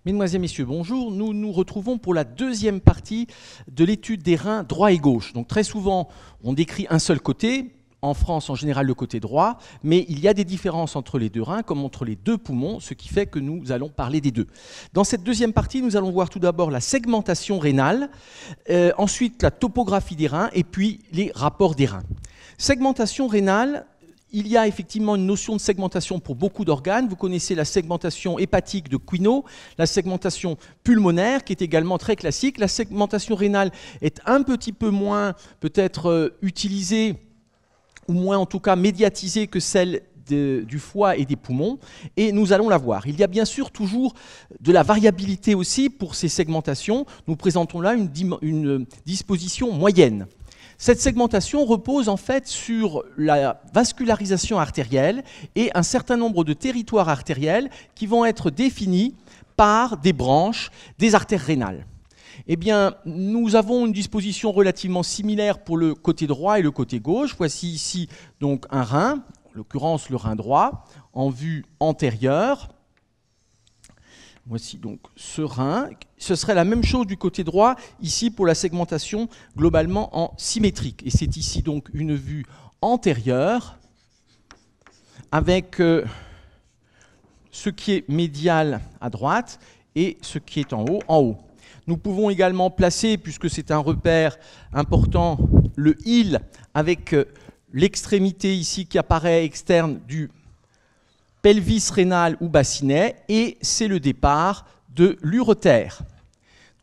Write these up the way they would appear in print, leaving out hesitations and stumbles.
Mesdemoiselles, Messieurs, bonjour. Nous nous retrouvons pour la deuxième partie de l'étude des reins droit et gauche. Donc très souvent, on décrit un seul côté, en France en général le côté droit, mais il y a des différences entre les deux reins comme entre les deux poumons, ce qui fait que nous allons parler des deux. Dans cette deuxième partie, nous allons voir tout d'abord la segmentation rénale, ensuite la topographie des reins et puis les rapports des reins. Segmentation rénale. Il y a effectivement une notion de segmentation pour beaucoup d'organes. Vous connaissez la segmentation hépatique de Quinault, la segmentation pulmonaire qui est également très classique. La segmentation rénale est un petit peu moins peut-être utilisée, ou moins en tout cas médiatisée que celle du foie et des poumons, et nous allons la voir. Il y a bien sûr toujours de la variabilité aussi pour ces segmentations. Nous présentons là une disposition moyenne. Cette segmentation repose en fait sur la vascularisation artérielle et un certain nombre de territoires artériels qui vont être définis par des branches des artères rénales. Eh bien, nous avons une disposition relativement similaire pour le côté droit et le côté gauche. Voici ici donc un rein, en l'occurrence le rein droit, en vue antérieure. Voici donc ce rein. Ce serait la même chose du côté droit, ici pour la segmentation globalement en symétrique. Et c'est ici donc une vue antérieure avec ce qui est médial à droite et ce qui est en haut. Nous pouvons également placer, puisque c'est un repère important, le île avec l'extrémité ici qui apparaît externe du pelvis rénal ou bassinet, et c'est le départ de l'urétère.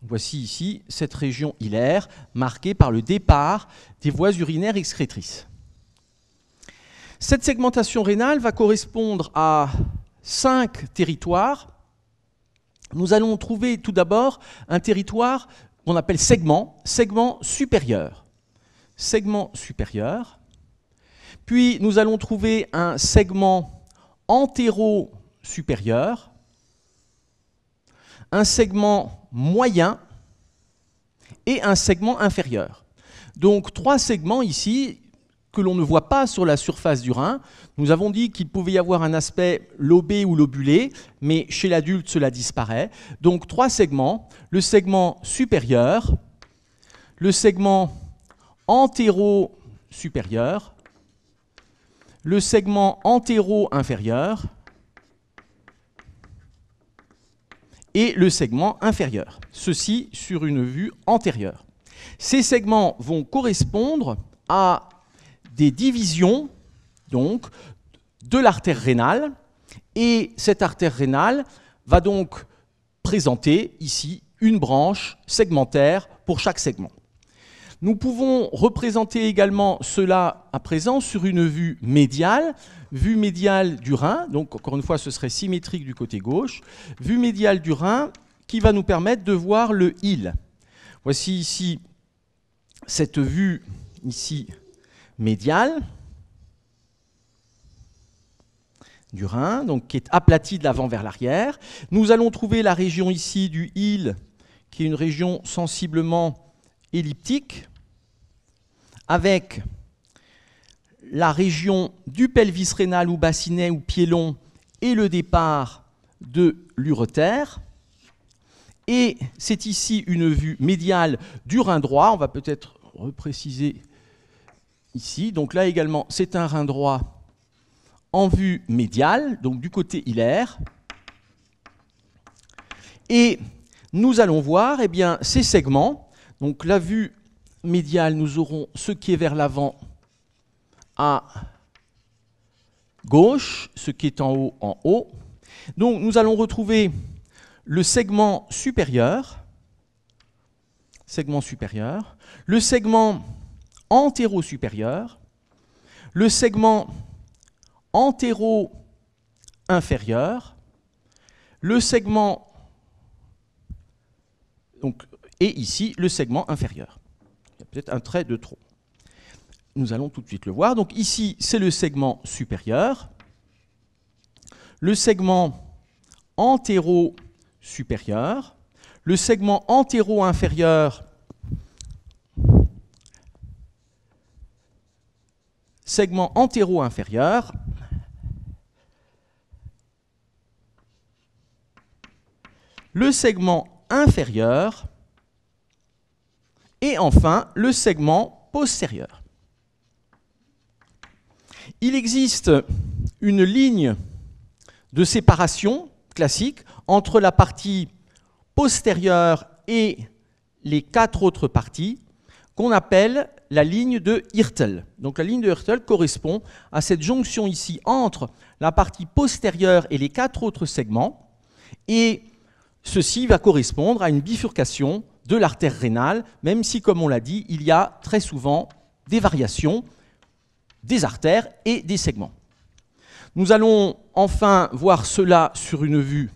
Voici ici cette région hilaire marquée par le départ des voies urinaires excrétrices. Cette segmentation rénale va correspondre à 5 territoires. Nous allons trouver tout d'abord un territoire qu'on appelle segment supérieur. Segment supérieur. Puis nous allons trouver un segment antéro-supérieur, un segment moyen et un segment inférieur. Donc 3 segments ici que l'on ne voit pas sur la surface du rein. Nous avons dit qu'il pouvait y avoir un aspect lobé ou lobulé, mais chez l'adulte cela disparaît. Donc 3 segments, le segment supérieur, le segment antéro-supérieur, le segment antéro-inférieur et le segment inférieur. Ceci sur une vue antérieure. Ces segments vont correspondre à des divisions donc, de l'artère rénale, et cette artère rénale va donc présenter ici une branche segmentaire pour chaque segment. Nous pouvons représenter également cela à présent sur une vue médiale du rein, donc encore une fois ce serait symétrique du côté gauche, vue médiale du rein qui va nous permettre de voir le île. Voici ici cette vue ici médiale du rein, donc qui est aplatie de l'avant vers l'arrière. Nous allons trouver la région ici du île qui est une région sensiblement elliptique, avec la région du pelvis rénal ou bassinet ou pied long et le départ de l'urétère. Et c'est ici une vue médiale du rein droit. On va peut-être repréciser ici. Donc là également, c'est un rein droit en vue médiale, donc du côté hilaire. Et nous allons voir eh bien, ces segments. Donc la vue médiale, nous aurons ce qui est vers l'avant à gauche, ce qui est en haut. Donc nous allons retrouver le segment supérieur, le segment antéro-supérieur, le segment antéro-inférieur, le segment donc, et ici le segment inférieur. Il y a peut-être un trait de trop. Nous allons tout de suite le voir. Donc ici, c'est le segment supérieur, le segment antéro-supérieur, le segment antéro-inférieur, le segment inférieur et enfin le segment postérieur. Il existe une ligne de séparation classique entre la partie postérieure et les 4 autres parties qu'on appelle la ligne de Hirtel. Donc la ligne de Hirtel correspond à cette jonction ici entre la partie postérieure et les 4 autres segments, et ceci va correspondre à une bifurcation de l'artère rénale, même si, comme on l'a dit, il y a très souvent des variations des artères et des segments. Nous allons enfin voir cela sur une vue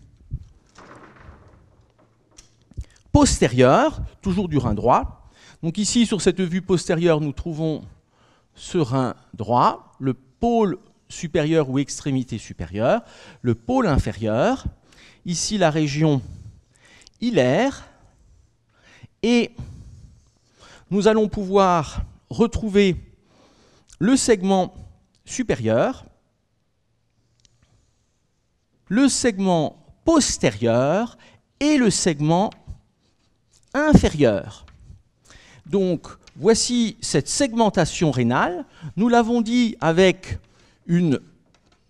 postérieure, toujours du rein droit. Donc ici, sur cette vue postérieure, nous trouvons ce rein droit, le pôle supérieur ou extrémité supérieure, le pôle inférieur, ici la région hilaire, et nous allons pouvoir retrouver le segment supérieur, le segment postérieur et le segment inférieur. Donc, voici cette segmentation rénale. Nous l'avons dit avec une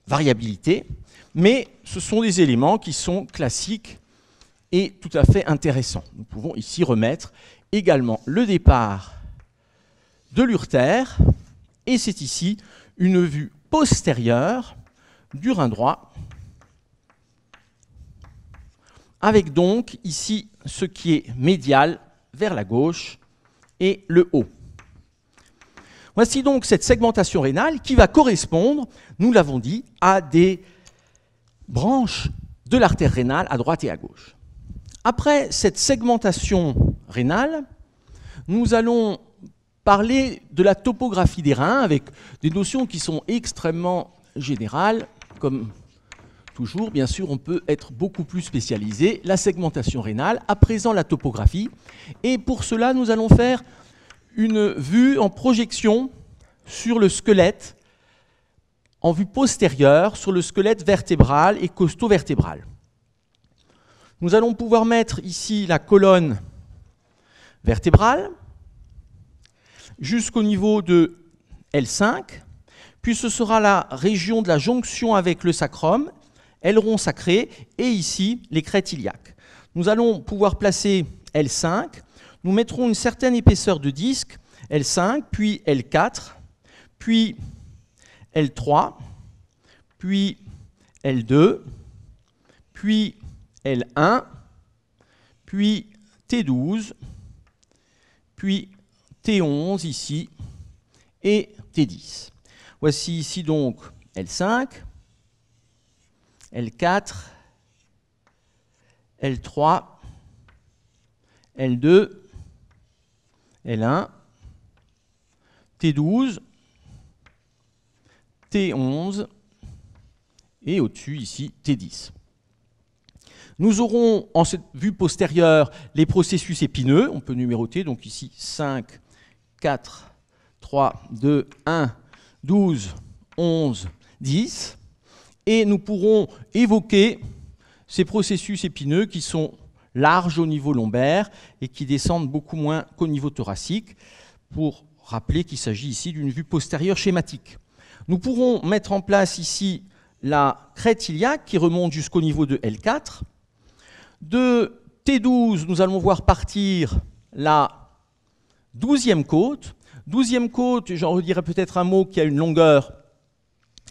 variabilité, mais ce sont des éléments qui sont classiques et tout à fait intéressants. Nous pouvons ici remettre également le départ de l'urtère, et c'est ici une vue postérieure du rein droit, avec donc ici ce qui est médial vers la gauche et le haut. Voici donc cette segmentation rénale qui va correspondre, nous l'avons dit, à des branches de l'artère rénale à droite et à gauche. Après cette segmentation rénale, nous allons parler de la topographie des reins avec des notions qui sont extrêmement générales. Comme toujours, bien sûr, on peut être beaucoup plus spécialisé. La segmentation rénale, à présent la topographie. Et pour cela, nous allons faire une vue en projection sur le squelette, en vue postérieure, sur le squelette vertébral et costo-vertébral. Nous allons pouvoir mettre ici la colonne vertébrale jusqu'au niveau de L5, puis ce sera la région de la jonction avec le sacrum, aileron sacré, et ici les crêtes iliaques. Nous allons pouvoir placer L5, nous mettrons une certaine épaisseur de disque, L5, puis L4, puis L3, puis L2, puis L1, puis T12, puis T11 ici, et T10. Voici ici donc L5, L4, L3, L2, L1, T12, T11, et au-dessus ici T10. Nous aurons en cette vue postérieure les processus épineux, on peut numéroter, donc ici 5, 4, 3, 2, 1, 12, 11, 10, et nous pourrons évoquer ces processus épineux qui sont larges au niveau lombaire et qui descendent beaucoup moins qu'au niveau thoracique, pour rappeler qu'il s'agit ici d'une vue postérieure schématique. Nous pourrons mettre en place ici la crête iliaque qui remonte jusqu'au niveau de L4. De T12, nous allons voir partir la 12e côte. 12e côte, j'en redirai peut-être un mot, qui a une longueur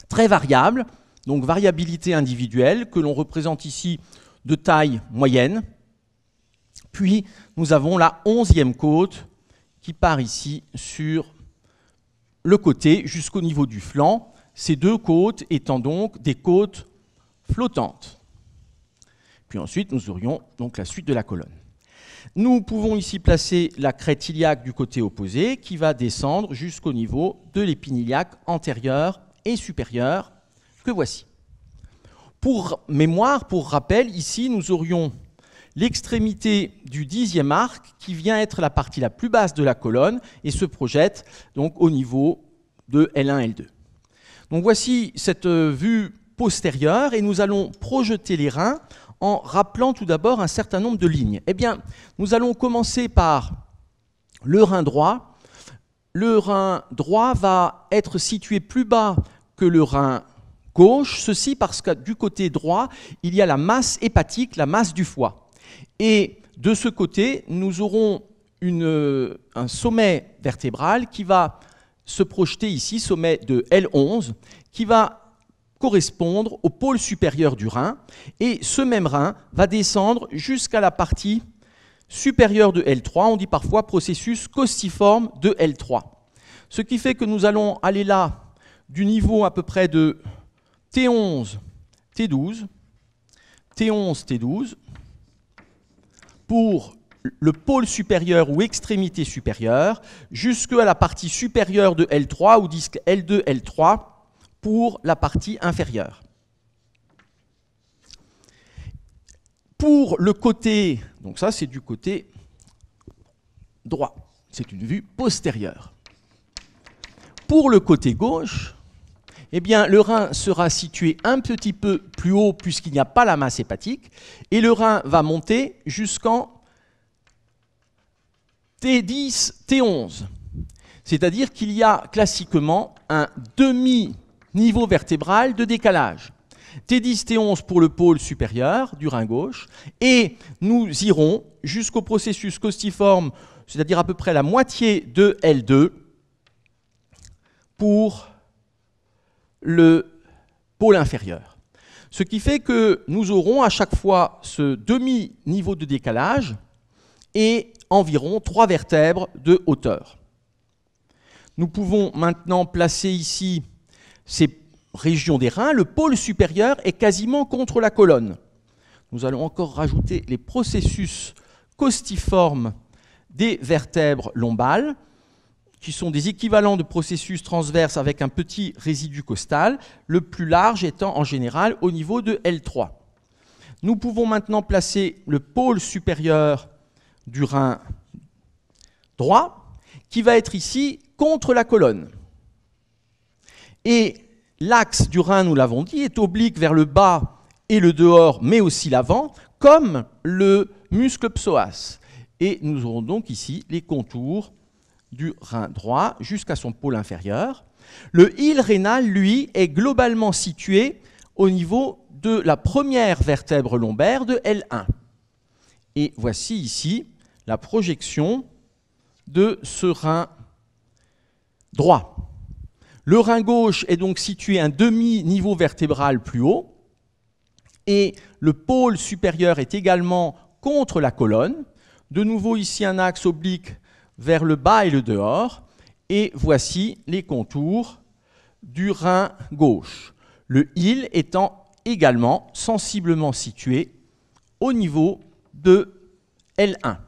très variable, donc variabilité individuelle, que l'on représente ici de taille moyenne. Puis nous avons la 11e côte qui part ici sur le côté jusqu'au niveau du flanc, ces deux côtes étant donc des côtes flottantes. Puis ensuite, nous aurions donc la suite de la colonne. Nous pouvons ici placer la crête iliaque du côté opposé qui va descendre jusqu'au niveau de l'épine iliaque antérieure et supérieure que voici. Pour mémoire, pour rappel, ici nous aurions l'extrémité du 10e arc qui vient être la partie la plus basse de la colonne et se projette donc au niveau de L1, L2. Donc voici cette vue postérieure et nous allons projeter les reins en rappelant tout d'abord un certain nombre de lignes. Eh bien, nous allons commencer par le rein droit. Le rein droit va être situé plus bas que le rein gauche, ceci parce que du côté droit, il y a la masse hépatique, la masse du foie. Et de ce côté, nous aurons un sommet vertébral qui va se projeter ici, sommet de L11, qui va correspondre au pôle supérieur du rein. Et ce même rein va descendre jusqu'à la partie supérieure de L3. On dit parfois processus costiforme de L3. Ce qui fait que nous allons aller là du niveau à peu près de T11, T12, T11, T12, pour le pôle supérieur ou extrémité supérieure, jusqu'à la partie supérieure de L3 ou disque L2, L3 pour la partie inférieure. Pour le côté, donc ça c'est du côté droit, c'est une vue postérieure. Pour le côté gauche, eh bien, le rein sera situé un petit peu plus haut puisqu'il n'y a pas la masse hépatique, et le rein va monter jusqu'en T10, T11. C'est-à-dire qu'il y a classiquement un demi-niveau vertébral de décalage. T10, T11 pour le pôle supérieur du rein gauche, et nous irons jusqu'au processus costiforme, c'est-à-dire à peu près la moitié de L2 pour le pôle inférieur. Ce qui fait que nous aurons à chaque fois ce demi-niveau de décalage et environ 3 vertèbres de hauteur. Nous pouvons maintenant placer ici ces régions des reins. Le pôle supérieur est quasiment contre la colonne. Nous allons encore rajouter les processus costiformes des vertèbres lombales, qui sont des équivalents de processus transverses avec un petit résidu costal, le plus large étant en général au niveau de L3. Nous pouvons maintenant placer le pôle supérieur du rein droit, qui va être ici contre la colonne. Et l'axe du rein, nous l'avons dit, est oblique vers le bas et le dehors, mais aussi l'avant, comme le muscle psoas. Et nous aurons donc ici les contours du rein droit jusqu'à son pôle inférieur. Le île rénal, lui, est globalement situé au niveau de la première vertèbre lombaire de L1. Et voici ici la projection de ce rein droit. Le rein gauche est donc situé un demi-niveau vertébral plus haut, et le pôle supérieur est également contre la colonne. De nouveau ici un axe oblique vers le bas et le dehors, et voici les contours du rein gauche. Le île étant également sensiblement situé au niveau de L1.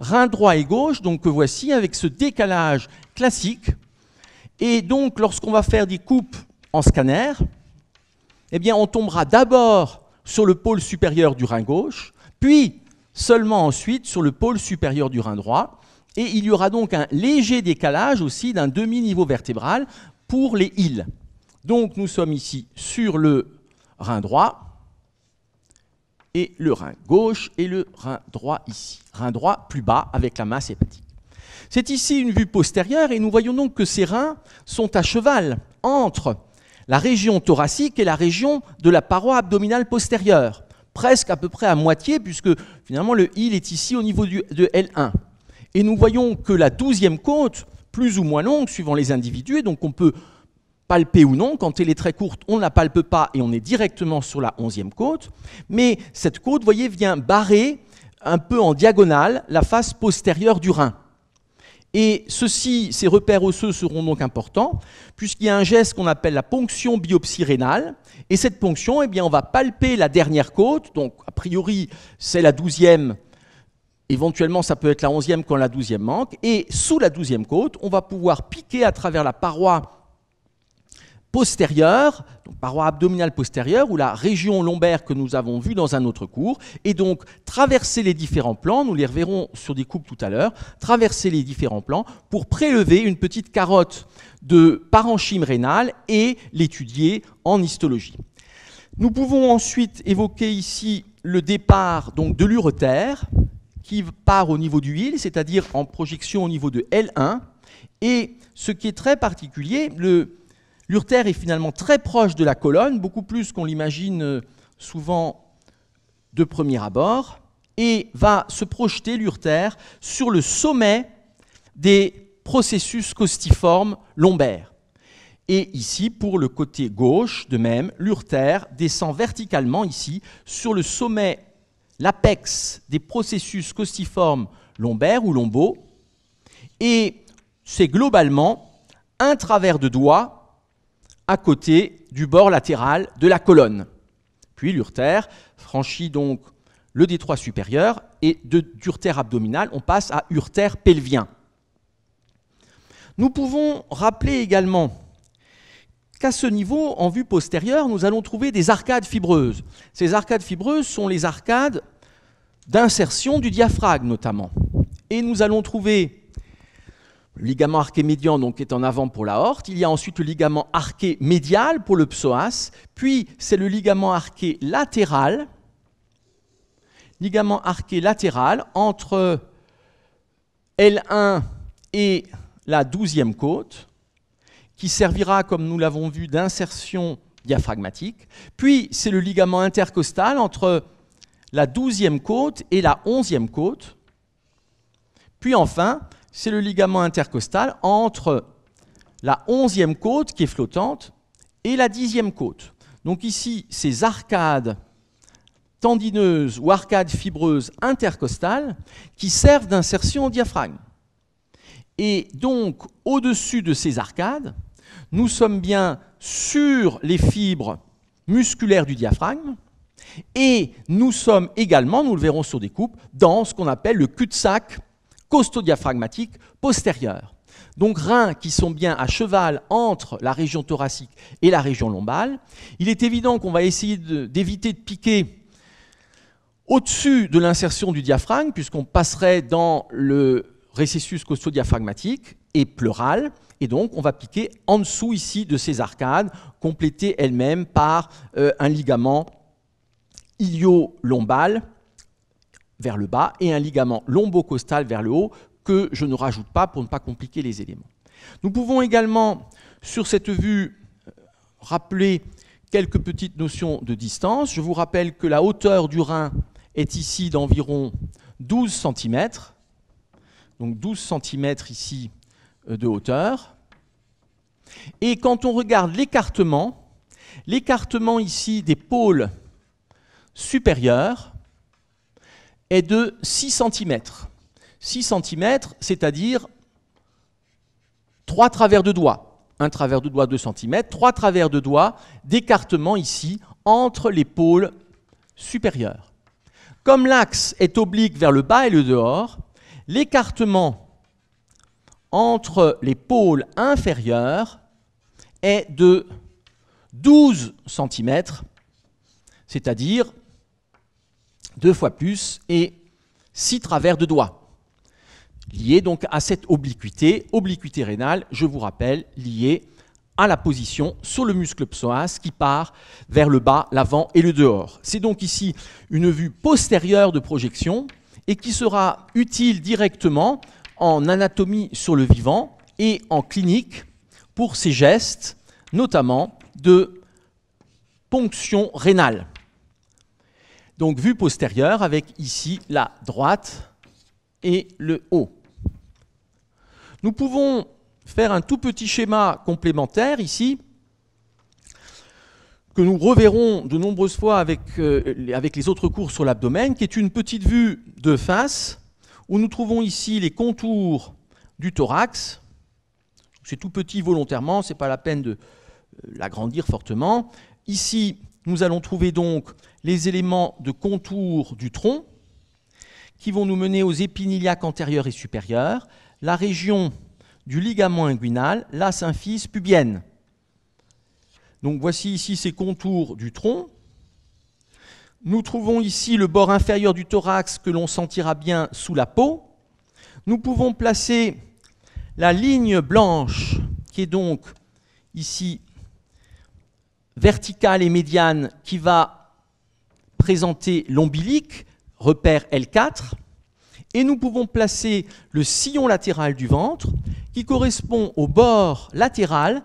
Rein droit et gauche, donc que voici avec ce décalage classique, et donc lorsqu'on va faire des coupes en scanner, eh bien on tombera d'abord sur le pôle supérieur du rein gauche, puis seulement ensuite sur le pôle supérieur du rein droit, et il y aura donc un léger décalage aussi d'un demi-niveau vertébral pour les îles. Donc nous sommes ici sur le rein droit, et le rein gauche, et le rein droit ici. Rein droit plus bas avec la masse hépatique. C'est ici une vue postérieure, et nous voyons donc que ces reins sont à cheval entre la région thoracique et la région de la paroi abdominale postérieure, presque à peu près à moitié, puisque finalement le île est ici au niveau de L1. Et nous voyons que la 12e côte, plus ou moins longue, suivant les individus, donc on peut palper ou non. Quand elle est très courte, on ne la palpe pas et on est directement sur la 11e côte. Mais cette côte, vous voyez, vient barrer un peu en diagonale la face postérieure du rein. Et ces repères osseux seront donc importants, puisqu'il y a un geste qu'on appelle la ponction biopsie rénale. Et cette ponction, eh bien, on va palper la dernière côte, donc a priori c'est la 12e, éventuellement ça peut être la 11e quand la 12e manque, et sous la 12e côte, on va pouvoir piquer à travers la paroi postérieure, donc paroi abdominale postérieure, ou la région lombaire que nous avons vue dans un autre cours, et donc traverser les différents plans, nous les reverrons sur des coupes tout à l'heure, traverser les différents plans pour prélever une petite carotte de parenchyme rénal et l'étudier en histologie. Nous pouvons ensuite évoquer ici le départ donc, de l'urétère qui part au niveau du hile, c'est-à-dire en projection au niveau de L1. Et ce qui est très particulier, l'urétère est finalement très proche de la colonne, beaucoup plus qu'on l'imagine souvent de premier abord, et va se projeter l'urétère sur le sommet des processus costiformes lombaires. Et ici, pour le côté gauche, de même, l'urétère descend verticalement ici sur le sommet, l'apex des processus costiformes lombaires ou lombaux, et c'est globalement un travers de doigt à côté du bord latéral de la colonne. Puis l'urétère franchit donc le détroit supérieur et d'urétère abdominal, on passe à urétère pelvien. Nous pouvons rappeler également qu'à ce niveau, en vue postérieure, nous allons trouver des arcades fibreuses. Ces arcades fibreuses sont les arcades d'insertion du diaphragme notamment. Et nous allons trouver le ligament arqué médian donc, qui est en avant pour l'aorte. Il y a ensuite le ligament arqué médial pour le psoas. Puis c'est le ligament arqué latéral entre L1 et la 12e côte, qui servira, comme nous l'avons vu, d'insertion diaphragmatique. Puis, c'est le ligament intercostal entre la 12e côte et la 11e côte. Puis enfin, c'est le ligament intercostal entre la 11e côte, qui est flottante, et la 10e côte. Donc ici, ces arcades tendineuses ou arcades fibreuses intercostales qui servent d'insertion au diaphragme. Et donc, au-dessus de ces arcades, nous sommes bien sur les fibres musculaires du diaphragme et nous sommes également, nous le verrons sur des coupes, dans ce qu'on appelle le cul-de-sac costodiaphragmatique postérieur. Donc reins qui sont bien à cheval entre la région thoracique et la région lombale. Il est évident qu'on va essayer d'éviter de piquer au-dessus de l'insertion du diaphragme puisqu'on passerait dans le récessus costodiaphragmatique et pleural. Et donc, on va piquer en dessous ici de ces arcades, complétées elles-mêmes par un ligament ilio-lombal vers le bas et un ligament lombocostal vers le haut que je ne rajoute pas pour ne pas compliquer les éléments. Nous pouvons également, sur cette vue, rappeler quelques petites notions de distance. Je vous rappelle que la hauteur du rein est ici d'environ 12 cm. Donc 12 cm ici de hauteur. Et quand on regarde l'écartement ici des pôles supérieurs est de 6 cm. 6 cm, c'est-à-dire 3 travers de doigt. Un travers de doigt 2 cm, 3 travers de doigt d'écartement ici entre les pôles supérieurs. Comme l'axe est oblique vers le bas et le dehors, l'écartement entre les pôles inférieurs est de 12 cm, c'est-à-dire 2 fois plus et 6 travers de doigt, lié donc à cette obliquité rénale, je vous rappelle, liée à la position sur le muscle psoas qui part vers le bas, l'avant et le dehors. C'est donc ici une vue postérieure de projection et qui sera utile directement en anatomie sur le vivant et en clinique pour ces gestes, notamment de ponction rénale. Donc vue postérieure avec ici la droite et le haut. Nous pouvons faire un tout petit schéma complémentaire ici, que nous reverrons de nombreuses fois avec les autres cours sur l'abdomen, qui est une petite vue de face, où nous trouvons ici les contours du thorax. C'est tout petit volontairement, ce n'est pas la peine de l'agrandir fortement. Ici, nous allons trouver donc les éléments de contour du tronc, qui vont nous mener aux épiniliaques antérieurs et supérieurs, la région du ligament inguinal, la symphyse pubienne. Donc voici ici ces contours du tronc. Nous trouvons ici le bord inférieur du thorax que l'on sentira bien sous la peau. Nous pouvons placer la ligne blanche qui est donc ici verticale et médiane qui va présenter l'ombilic, repère L4, et nous pouvons placer le sillon latéral du ventre qui correspond au bord latéral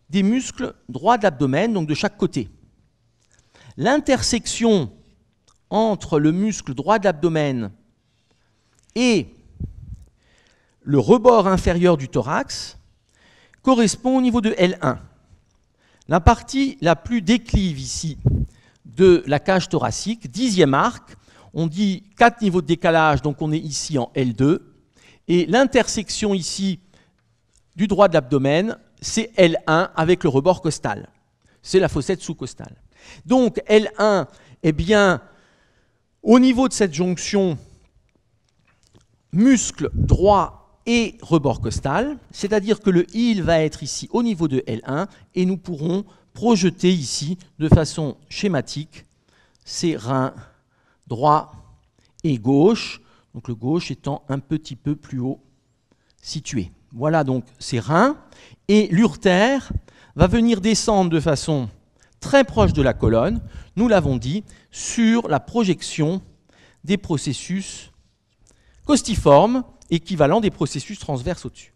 des muscles droits de l'abdomen, donc de chaque côté. L'intersection entre le muscle droit de l'abdomen et le rebord inférieur du thorax correspond au niveau de L1. La partie la plus déclive ici de la cage thoracique, 10e arc, on dit 4 niveaux de décalage, donc on est ici en L2, et l'intersection ici du droit de l'abdomen, c'est L1 avec le rebord costal. C'est la fossette sous-costale. Donc L1, eh bien, au niveau de cette jonction muscle droit et rebord costal, c'est-à-dire que le heel va être ici au niveau de L1 et nous pourrons projeter ici de façon schématique ces reins droit et gauche, donc le gauche étant un petit peu plus haut situé. Voilà donc ces reins, et l'urtère va venir descendre de façon très proche de la colonne, nous l'avons dit, sur la projection des processus costiformes, équivalent des processus transverses au-dessus.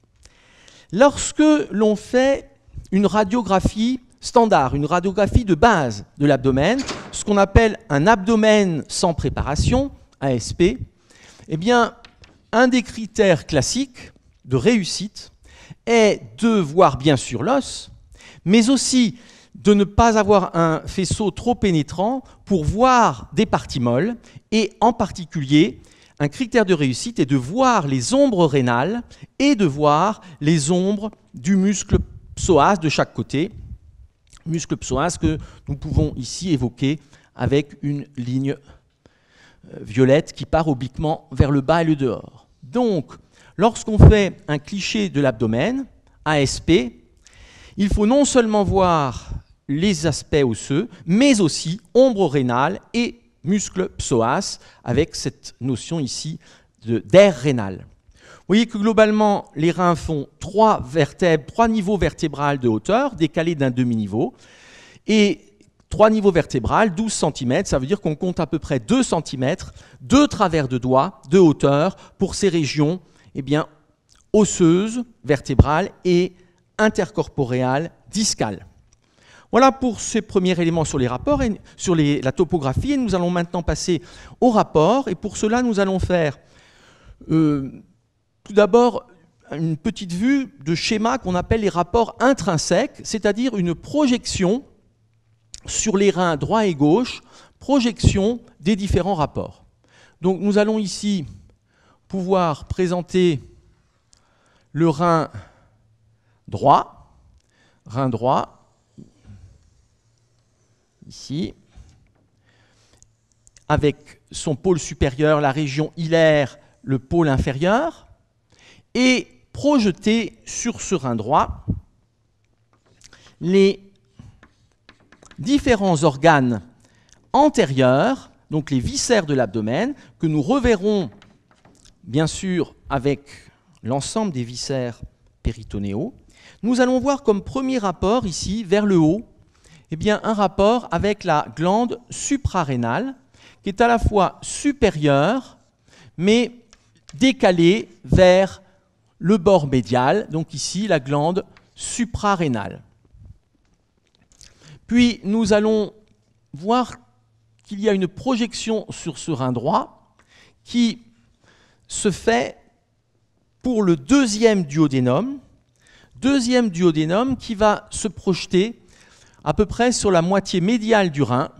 Lorsque l'on fait une radiographie standard, une radiographie de base de l'abdomen, ce qu'on appelle un abdomen sans préparation, ASP, eh bien, un des critères classiques de réussite est de voir bien sûr l'os, mais aussi de ne pas avoir un faisceau trop pénétrant pour voir des parties molles, et en particulier, un critère de réussite est de voir les ombres rénales et de voir les ombres du muscle psoas de chaque côté, muscle psoas que nous pouvons ici évoquer avec une ligne violette qui part obliquement vers le bas et le dehors. Donc, lorsqu'on fait un cliché de l'abdomen, ASP, il faut non seulement voir les aspects osseux, mais aussi ombre rénale et muscle psoas, avec cette notion ici d'air rénal. Vous voyez que globalement, les reins font 3 niveaux vertébrales de hauteur, décalés d'un demi-niveau, et 3 niveaux vertébrales, 12 cm, ça veut dire qu'on compte à peu près 2 cm de travers de doigt de hauteur pour ces régions eh bien, osseuses, vertébrales et intercorporéales discales. Voilà pour ces premiers éléments sur les rapports, et sur la topographie, et nous allons maintenant passer au rapport, et pour cela nous allons faire tout d'abord une petite vue de schéma qu'on appelle les rapports intrinsèques, c'est-à-dire une projection sur les reins droit et gauche, projection des différents rapports. Donc nous allons ici pouvoir présenter le rein droit, ici, avec son pôle supérieur, la région hilaire, le pôle inférieur, et projeter sur ce rein droit les différents organes antérieurs, donc les viscères de l'abdomen, que nous reverrons bien sûr avec l'ensemble des viscères péritonéaux. Nous allons voir comme premier rapport ici, vers le haut, eh bien, un rapport avec la glande suprarénale, qui est à la fois supérieure, mais décalée vers le bord médial, donc ici la glande suprarénale. Puis nous allons voir qu'il y a une projection sur ce rein droit qui se fait pour le deuxième duodénum qui va se projeter à peu près sur la moitié médiale du rein,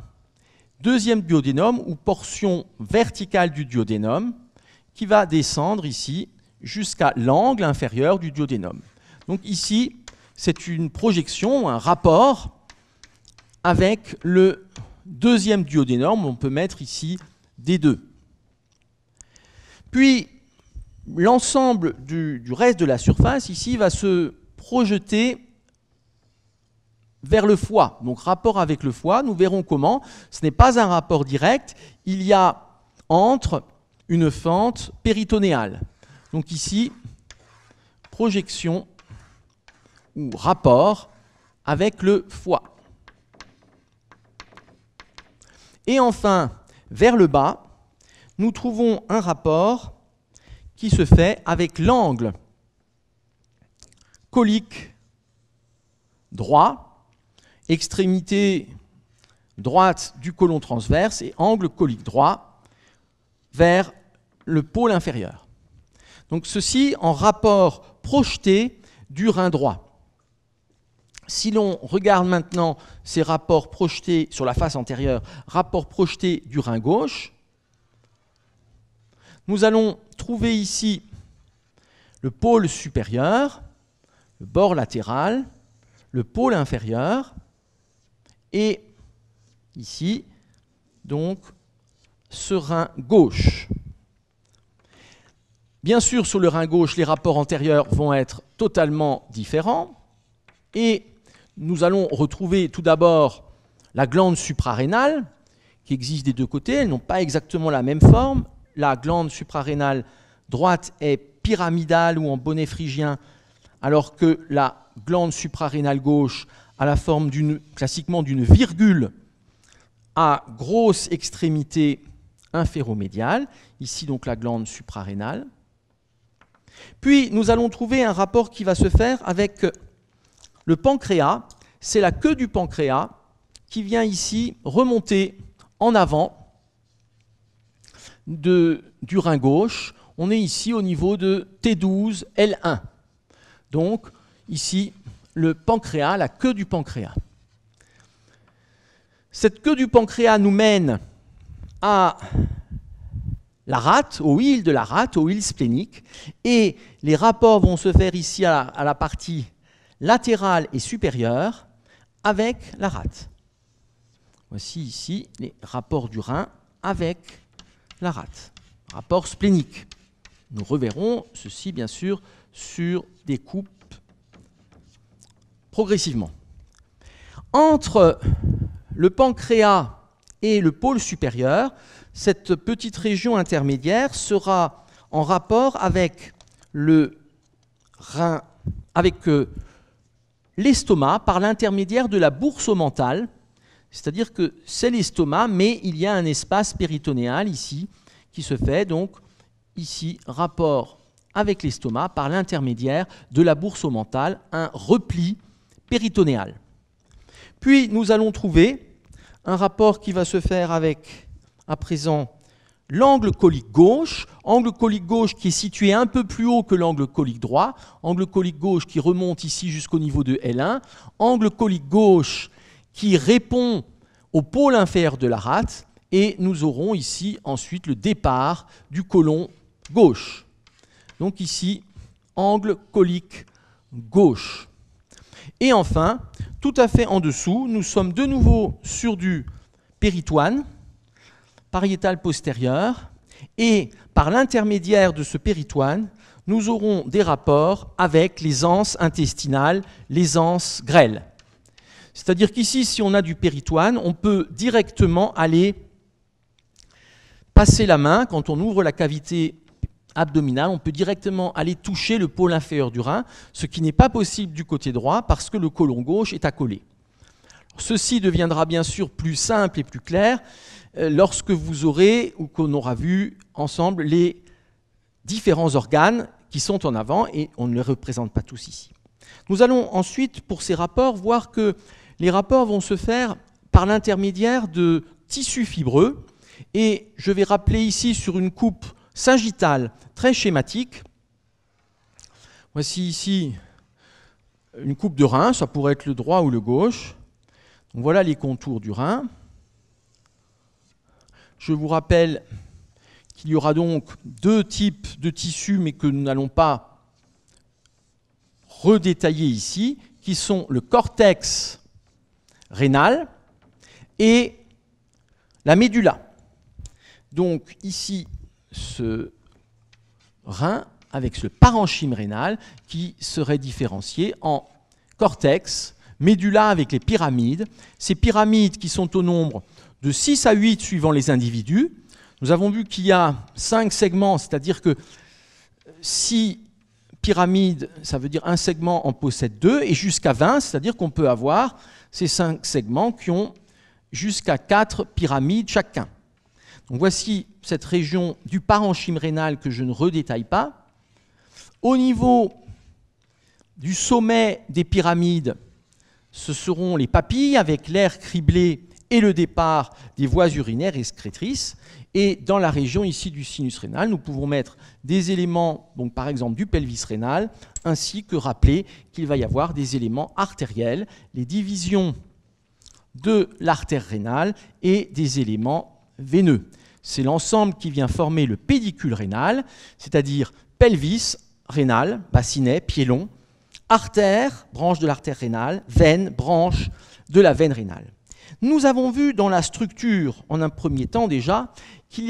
deuxième duodénum ou portion verticale du duodénum qui va descendre ici jusqu'à l'angle inférieur du duodénum. Donc ici, c'est une projection, un rapport avec le deuxième duodénum, on peut mettre ici D2. Puis, l'ensemble du reste de la surface ici va se projeter vers le foie. Donc rapport avec le foie, nous verrons comment. Ce n'est pas un rapport direct, il y a entre une fente péritonéale. Donc ici, projection ou rapport avec le foie. Et enfin, vers le bas, nous trouvons un rapport qui se fait avec l'angle colique droit, extrémité droite du côlon transverse et angle colique droit vers le pôle inférieur. Donc ceci en rapport projeté du rein droit. Si l'on regarde maintenant ces rapports projetés sur la face antérieure, rapport projeté du rein gauche, nous allons trouver ici le pôle supérieur, le bord latéral, le pôle inférieur et ici, donc, ce rein gauche. Bien sûr, sur le rein gauche, les rapports antérieurs vont être totalement différents et nous allons retrouver tout d'abord la glande suprarénale qui existe des deux côtés. Elles n'ont pas exactement la même forme. La glande suprarénale droite est pyramidale ou en bonnet phrygien, alors que la glande suprarénale gauche a la forme classiquement d'une virgule à grosse extrémité inféromédiale. Ici donc la glande suprarénale. Puis nous allons trouver un rapport qui va se faire avec le pancréas. C'est la queue du pancréas qui vient ici remonter en avant du rein gauche. On est ici au niveau de T12, L1. Donc ici le pancréas, la queue du pancréas. Cette queue du pancréas nous mène à la rate, aux îles de la rate, aux îles spléniques, et les rapports vont se faire ici à la partie latérale et supérieure avec la rate. Voici ici les rapports du rein avec la rate, rapport splénique. Nous reverrons ceci bien sûr sur des coupes progressivement. Entre le pancréas et le pôle supérieur, cette petite région intermédiaire sera en rapport avec le rein, avec l'estomac par l'intermédiaire de la bourse omentale, c'est-à-dire que c'est l'estomac, mais il y a un espace péritonéal ici qui se fait, donc ici, rapport avec l'estomac par l'intermédiaire de la bourse omentale, un repli péritonéal. Puis nous allons trouver un rapport qui va se faire avec, à présent, l'angle colique gauche qui est situé un peu plus haut que l'angle colique droit, angle colique gauche qui remonte ici jusqu'au niveau de L1, angle colique gauche qui répond au pôle inférieur de la rate, et nous aurons ici ensuite le départ du côlon gauche. Donc ici, angle colique gauche. Et enfin, tout à fait en dessous, nous sommes de nouveau sur du péritoine, pariétal postérieur, et par l'intermédiaire de ce péritoine, nous aurons des rapports avec les anses intestinales, les anses grêles. C'est-à-dire qu'ici, si on a du péritoine, on peut directement aller passer la main, quand on ouvre la cavité abdominale, on peut directement aller toucher le pôle inférieur du rein, ce qui n'est pas possible du côté droit parce que le côlon gauche est accolé. Ceci deviendra bien sûr plus simple et plus clair lorsque vous aurez ou qu'on aura vu ensemble les différents organes qui sont en avant, et on ne les représente pas tous ici. Nous allons ensuite, pour ces rapports, voir que les rapports vont se faire par l'intermédiaire de tissus fibreux, et je vais rappeler ici sur une coupe sagittale très schématique. Voici ici une coupe de rein, ça pourrait être le droit ou le gauche. Donc voilà les contours du rein. Je vous rappelle qu'il y aura donc deux types de tissus, mais que nous n'allons pas redétailler ici, qui sont le cortex rénal et la médula. Donc ici, ce rein avec ce parenchyme rénal qui serait différencié en cortex, médula avec les pyramides. Ces pyramides qui sont au nombre de 6 à 8 suivant les individus. Nous avons vu qu'il y a 5 segments, c'est-à-dire que 6 pyramides, ça veut dire un segment en possède 2, et jusqu'à 20, c'est-à-dire qu'on peut avoir ces 5 segments qui ont jusqu'à 4 pyramides chacun. Donc voici cette région du parenchyme rénal que je ne redétaille pas. Au niveau du sommet des pyramides, ce seront les papilles avec l'air criblé et le départ des voies urinaires excrétrices. Et dans la région ici du sinus rénal, nous pouvons mettre des éléments, donc par exemple du pelvis rénal, ainsi que rappeler qu'il va y avoir des éléments artériels, les divisions de l'artère rénale et des éléments veineux. C'est l'ensemble qui vient former le pédicule rénal, c'est-à-dire pelvis rénal, bassinet, pied long, artère, branche de l'artère rénale, veine, branche de la veine rénale. Nous avons vu dans la structure, en un premier temps déjà, qu'il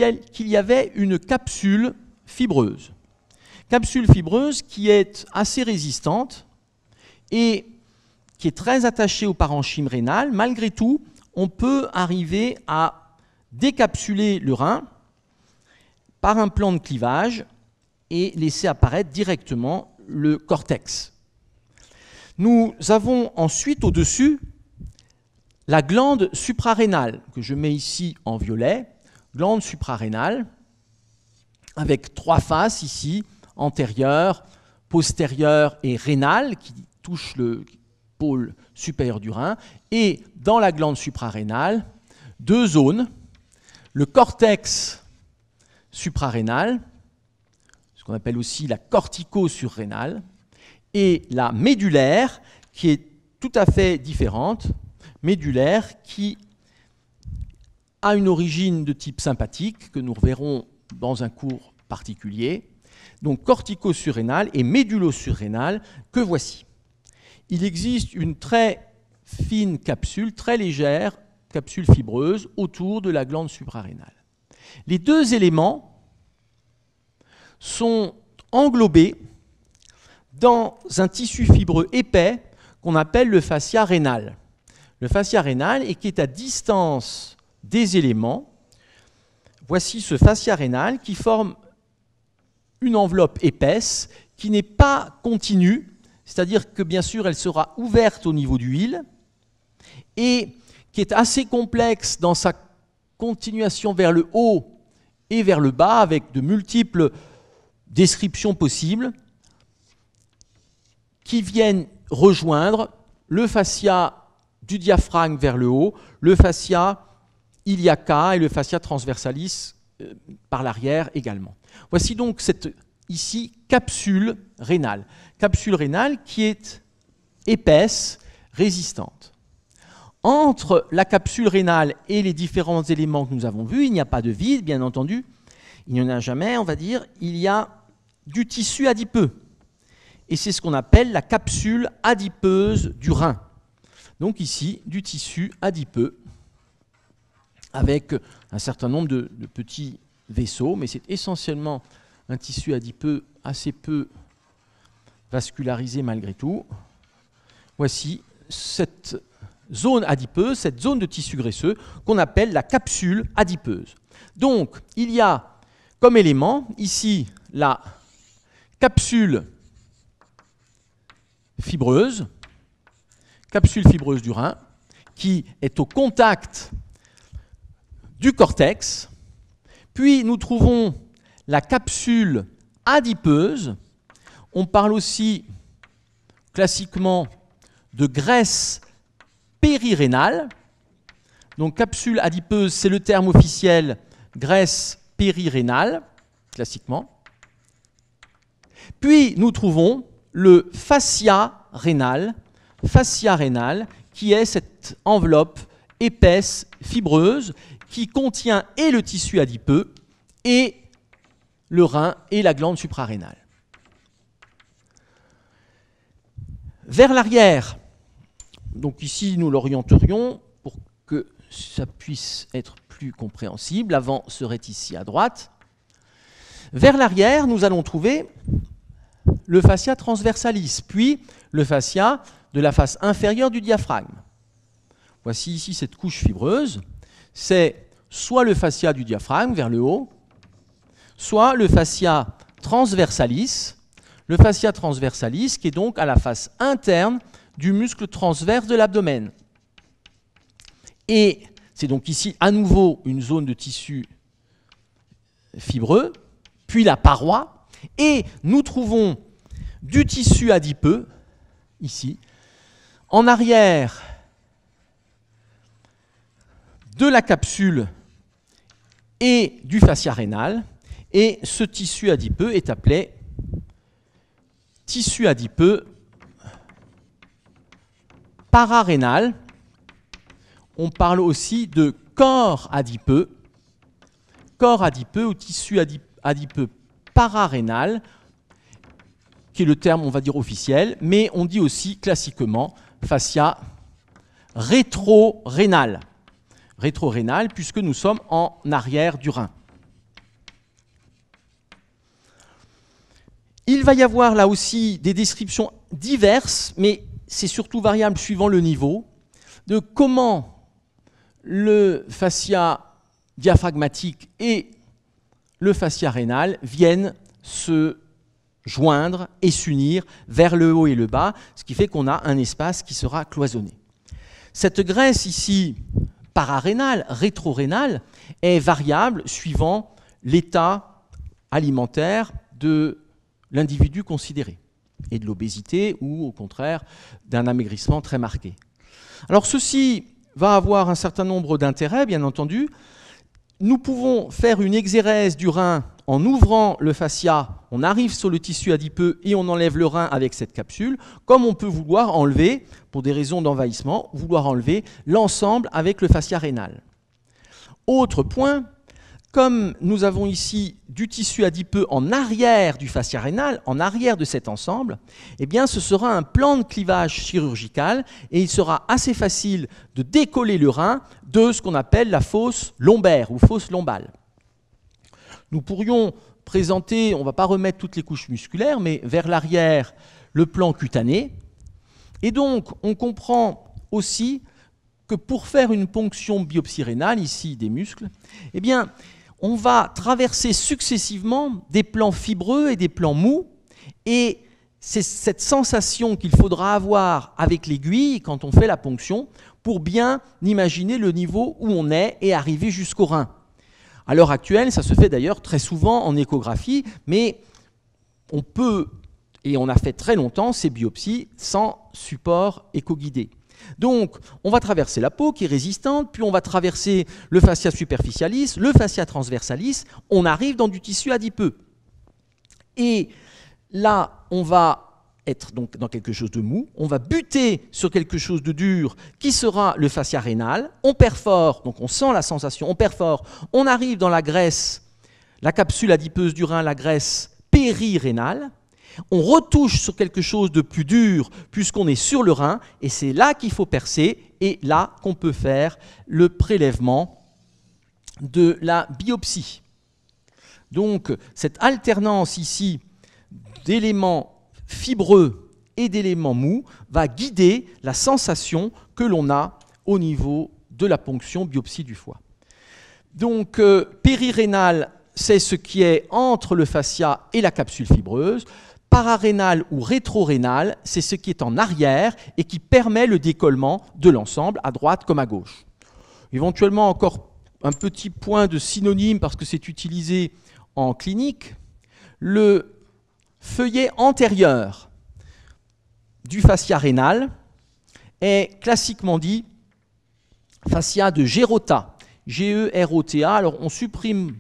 y avait une capsule fibreuse. Capsule fibreuse qui est assez résistante et qui est très attachée au parenchyme rénal. Malgré tout, on peut arriver à décapsuler le rein par un plan de clivage et laisser apparaître directement le cortex. Nous avons ensuite au-dessus la glande suprarénale, que je mets ici en violet, glande suprarénale, avec 3 faces ici, antérieure, postérieure et rénale, qui touchent le pôle supérieur du rein, et dans la glande suprarénale, 2 zones, le cortex suprarénal, ce qu'on appelle aussi la cortico-surrénale, et la médulaire, qui est tout à fait différente, médulaire qui a une origine de type sympathique, que nous reverrons dans un cours particulier, donc cortico-surrénale et médulo-surrénale, que voici. Il existe une très fine capsule, très légère, capsule fibreuse, autour de la glande suprarénale. Les 2 éléments sont englobés dans un tissu fibreux épais qu'on appelle le fascia rénal. Le fascia rénal et qui est à distance des éléments. Voici ce fascia rénal qui forme une enveloppe épaisse qui n'est pas continue, c'est-à-dire que bien sûr elle sera ouverte au niveau du hile et qui est assez complexe dans sa continuation vers le haut et vers le bas avec de multiples descriptions possibles qui viennent rejoindre le fascia du diaphragme vers le haut, le fascia iliaca et le fascia transversalis par l'arrière également. Voici donc cette ici capsule rénale qui est épaisse, résistante. Entre la capsule rénale et les différents éléments que nous avons vus, il n'y a pas de vide, bien entendu, il n'y en a jamais, on va dire, il y a du tissu adipeux. Et c'est ce qu'on appelle la capsule adipeuse du rein. Donc ici, du tissu adipeux, avec un certain nombre de petits vaisseaux, mais c'est essentiellement un tissu adipeux assez peu vascularisé malgré tout. Voici cette zone adipeuse, cette zone de tissu graisseux qu'on appelle la capsule adipeuse. Donc, il y a comme élément ici la capsule fibreuse du rein, qui est au contact du cortex. Puis nous trouvons la capsule adipeuse. On parle aussi classiquement de graisse périrénale. Donc capsule adipeuse, c'est le terme officiel, graisse périrénale, classiquement. Puis nous trouvons le fascia rénal, qui est cette enveloppe épaisse, fibreuse, qui contient et le tissu adipeux, et le rein et la glande suprarénale. Vers l'arrière, donc ici nous l'orienterions pour que ça puisse être plus compréhensible, l'avant serait ici à droite. Vers l'arrière, nous allons trouver le fascia transversalis, puis le fascia de la face inférieure du diaphragme. Voici ici cette couche fibreuse, c'est soit le fascia du diaphragme vers le haut, soit le fascia transversalis qui est donc à la face interne du muscle transverse de l'abdomen. Et C'est donc ici à nouveau une zone de tissu fibreux, puis la paroi, et nous trouvons du tissu adipeux, ici, en arrière de la capsule et du fascia rénal, et ce tissu adipeux est appelé tissu adipeux pararénal. On parle aussi de corps adipeux ou tissu adipeux pararénal, qui est le terme, on va dire, officiel, mais on dit aussi classiquement fascia rétro-rénal. Rétro-rénal, puisque nous sommes en arrière du rein. Il va y avoir là aussi des descriptions diverses, mais c'est surtout variable suivant le niveau, de comment le fascia diaphragmatique et le fascia rénal viennent se joindre et s'unir vers le haut et le bas, ce qui fait qu'on a un espace qui sera cloisonné. Cette graisse ici, pararénale, rétrorénale, est variable suivant l'état alimentaire de l'individu considéré, et de l'obésité ou au contraire d'un amaigrissement très marqué. Alors ceci va avoir un certain nombre d'intérêts, bien entendu. Nous pouvons faire une exérèse du rein en ouvrant le fascia, on arrive sur le tissu adipeux et on enlève le rein avec cette capsule, comme on peut vouloir enlever, pour des raisons d'envahissement, vouloir enlever l'ensemble avec le fascia rénal. Autre point, comme nous avons ici du tissu adipeux en arrière du fascia rénal, en arrière de cet ensemble, eh bien ce sera un plan de clivage chirurgical et il sera assez facile de décoller le rein de ce qu'on appelle la fosse lombaire ou fosse lombale. Nous pourrions présenter, on ne va pas remettre toutes les couches musculaires, mais vers l'arrière, le plan cutané. Et donc, on comprend aussi que pour faire une ponction biopsie rénale, ici des muscles, eh bien, on va traverser successivement des plans fibreux et des plans mous, et c'est cette sensation qu'il faudra avoir avec l'aiguille quand on fait la ponction pour bien imaginer le niveau où on est et arriver jusqu'au rein. À l'heure actuelle, ça se fait d'ailleurs très souvent en échographie, mais on peut, et on a fait très longtemps, ces biopsies sans support écho-guidé. Donc, on va traverser la peau qui est résistante, puis on va traverser le fascia superficialis, le fascia transversalis, on arrive dans du tissu adipeux. Et là, on va être donc dans quelque chose de mou, on va buter sur quelque chose de dur qui sera le fascia rénal, on perfore, donc on sent la sensation, on perfore, on arrive dans la graisse, la capsule adipeuse du rein, la graisse périrénale, on retouche sur quelque chose de plus dur puisqu'on est sur le rein et c'est là qu'il faut percer et là qu'on peut faire le prélèvement de la biopsie. Donc cette alternance ici d'éléments fibreux et d'éléments mous va guider la sensation que l'on a au niveau de la ponction biopsie du foie. Donc périrénal, c'est ce qui est entre le fascia et la capsule fibreuse. Pararénal ou rétrorénal, c'est ce qui est en arrière et qui permet le décollement de l'ensemble à droite comme à gauche. Éventuellement encore un petit point de synonyme parce que c'est utilisé en clinique. Le feuillet antérieur du fascia rénal est classiquement dit fascia de Gerota, G-E-R-O-T-A. Alors on supprime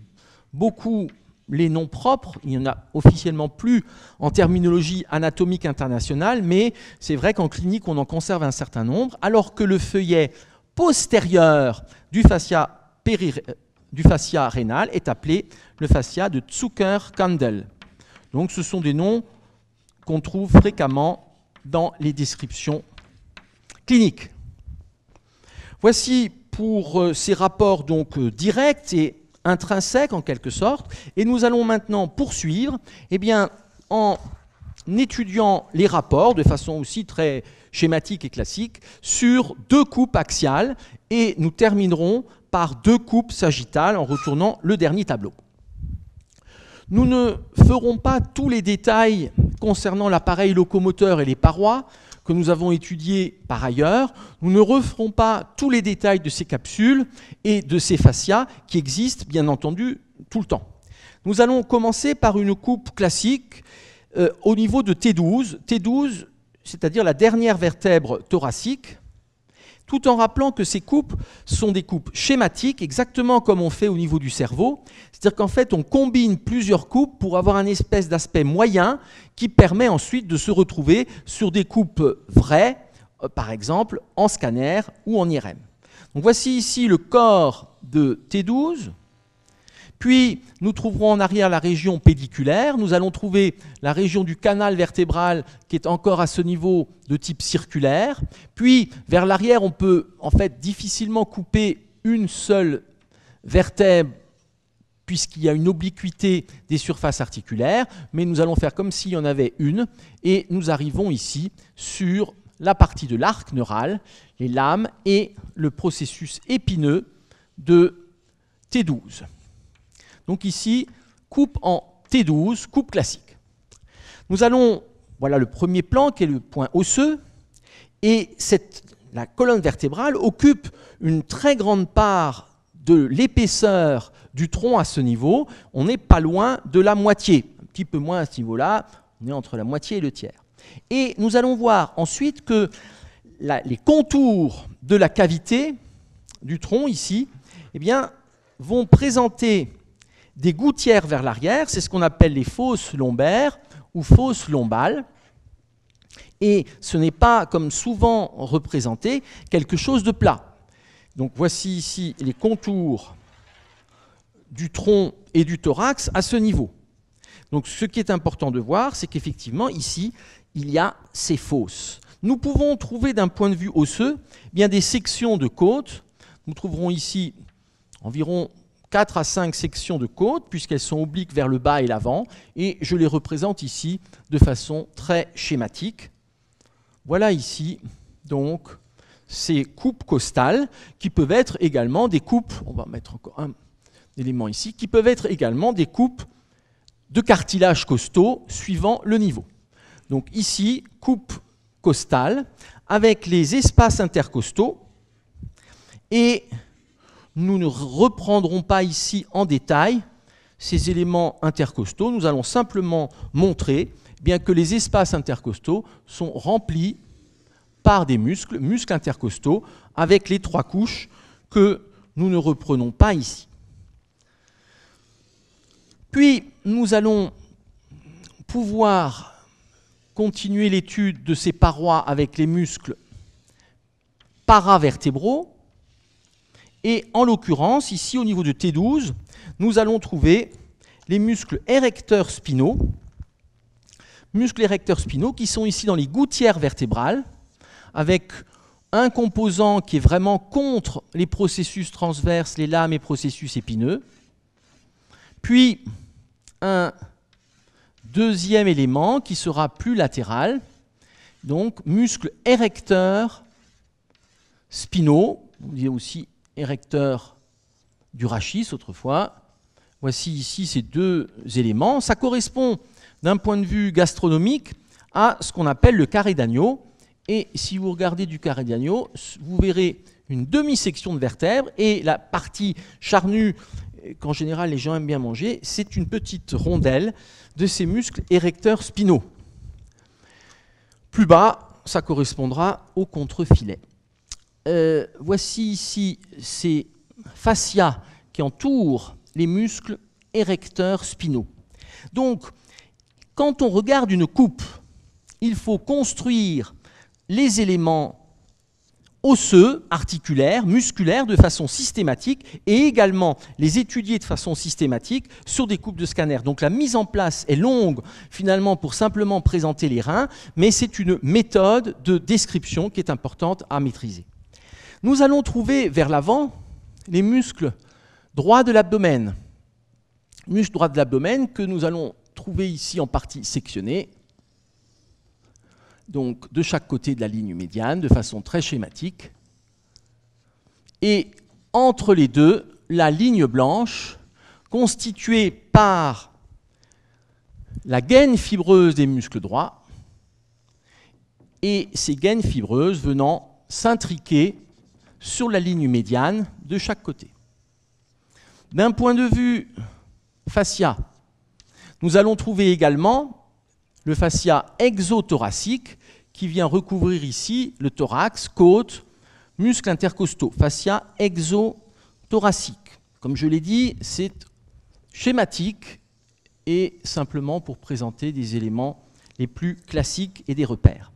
beaucoup les noms propres, il n'y en a officiellement plus en terminologie anatomique internationale, mais c'est vrai qu'en clinique on en conserve un certain nombre, alors que le feuillet postérieur du fascia rénal est appelé le fascia de Zucker-Kandel. Donc ce sont des noms qu'on trouve fréquemment dans les descriptions cliniques. Voici pour ces rapports donc directs et intrinsèques en quelque sorte, et nous allons maintenant poursuivre en étudiant les rapports de façon aussi très schématique et classique sur deux coupes axiales, et nous terminerons par deux coupes sagittales en retournant le dernier tableau. Nous ne ferons pas tous les détails concernant l'appareil locomoteur et les parois, que que nous avons étudiées par ailleurs. Nous ne referons pas tous les détails de ces capsules et de ces fascias qui existent, bien entendu, tout le temps. Nous allons commencer par une coupe classique au niveau de T12. T12, c'est-à-dire la dernière vertèbre thoracique, tout en rappelant que ces coupes sont des coupes schématiques, exactement comme on fait au niveau du cerveau. C'est-à-dire qu'en fait, on combine plusieurs coupes pour avoir un espèce d'aspect moyen qui permet ensuite de se retrouver sur des coupes vraies, par exemple en scanner ou en IRM. Donc voici ici le corps de T12. Puis, nous trouverons en arrière la région pédiculaire. Nous allons trouver la région du canal vertébral qui est encore à ce niveau de type circulaire. Puis, vers l'arrière, on peut en fait difficilement couper une seule vertèbre puisqu'il y a une obliquité des surfaces articulaires. Mais nous allons faire comme s'il y en avait une. Et nous arrivons ici sur la partie de l'arc neural, les lames et le processus épineux de T12. Donc ici, coupe en T12, coupe classique. Nous allons, voilà le premier plan qui est le point osseux, et la colonne vertébrale occupe une très grande part de l'épaisseur du tronc à ce niveau. On n'est pas loin de la moitié, un petit peu moins à ce niveau-là, on est entre la moitié et le tiers. Et nous allons voir ensuite que les contours de la cavité du tronc ici, eh bien, vont présenter des gouttières vers l'arrière, c'est ce qu'on appelle les fosses lombaires ou fosses lombales. Et ce n'est pas, comme souvent représenté, quelque chose de plat. Donc voici ici les contours du tronc et du thorax à ce niveau. Donc ce qui est important de voir, c'est qu'effectivement, ici, il y a ces fosses. Nous pouvons trouver d'un point de vue osseux bien des sections de côte. Nous trouverons ici environ 4 à 5 sections de côte, puisqu'elles sont obliques vers le bas et l'avant, et je les représente ici de façon très schématique. Voilà ici, donc, ces coupes costales, qui peuvent être également des coupes, on va mettre encore un élément ici, qui peuvent être également des coupes de cartilage costaux, suivant le niveau. Donc ici, coupe costale, avec les espaces intercostaux, et nous ne reprendrons pas ici en détail ces éléments intercostaux. Nous allons simplement montrer bien que les espaces intercostaux sont remplis par des muscles intercostaux, avec les 3 couches que nous ne reprenons pas ici. Puis, nous allons pouvoir continuer l'étude de ces parois avec les muscles paravertébraux. Et en l'occurrence, ici au niveau de T12, nous allons trouver les muscles érecteurs spinaux. Muscles érecteurs spinaux qui sont ici dans les gouttières vertébrales, avec un composant qui est vraiment contre les processus transverses, les lames et processus épineux. Puis un deuxième élément qui sera plus latéral, donc muscles érecteurs spinaux, on dit aussi érecteur du rachis autrefois. Voici ici ces 2 éléments. Ça correspond d'un point de vue gastronomique à ce qu'on appelle le carré d'agneau. Et si vous regardez du carré d'agneau, vous verrez une demi-section de vertèbres et la partie charnue qu'en général les gens aiment bien manger, c'est une petite rondelle de ces muscles érecteurs spinaux. Plus bas, ça correspondra au contre-filet. Voici ici ces fascias qui entourent les muscles érecteurs spinaux. Donc, quand on regarde une coupe, il faut construire les éléments osseux, articulaires, musculaires de façon systématique et également les étudier de façon systématique sur des coupes de scanner. Donc la mise en place est longue finalement pour simplement présenter les reins, mais c'est une méthode de description qui est importante à maîtriser. Nous allons trouver vers l'avant les muscles droits de l'abdomen. Muscles droits de l'abdomen que nous allons trouver ici en partie sectionnés, donc de chaque côté de la ligne médiane, de façon très schématique. Et entre les deux, la ligne blanche, constituée par la gaine fibreuse des muscles droits, et ces gaines fibreuses venant s'intriquer sur la ligne médiane de chaque côté. D'un point de vue fascia, nous allons trouver également le fascia exothoracique qui vient recouvrir ici le thorax, côte, muscles intercostaux, fascia exothoracique. Comme je l'ai dit, c'est schématique et simplement pour présenter des éléments les plus classiques et des repères.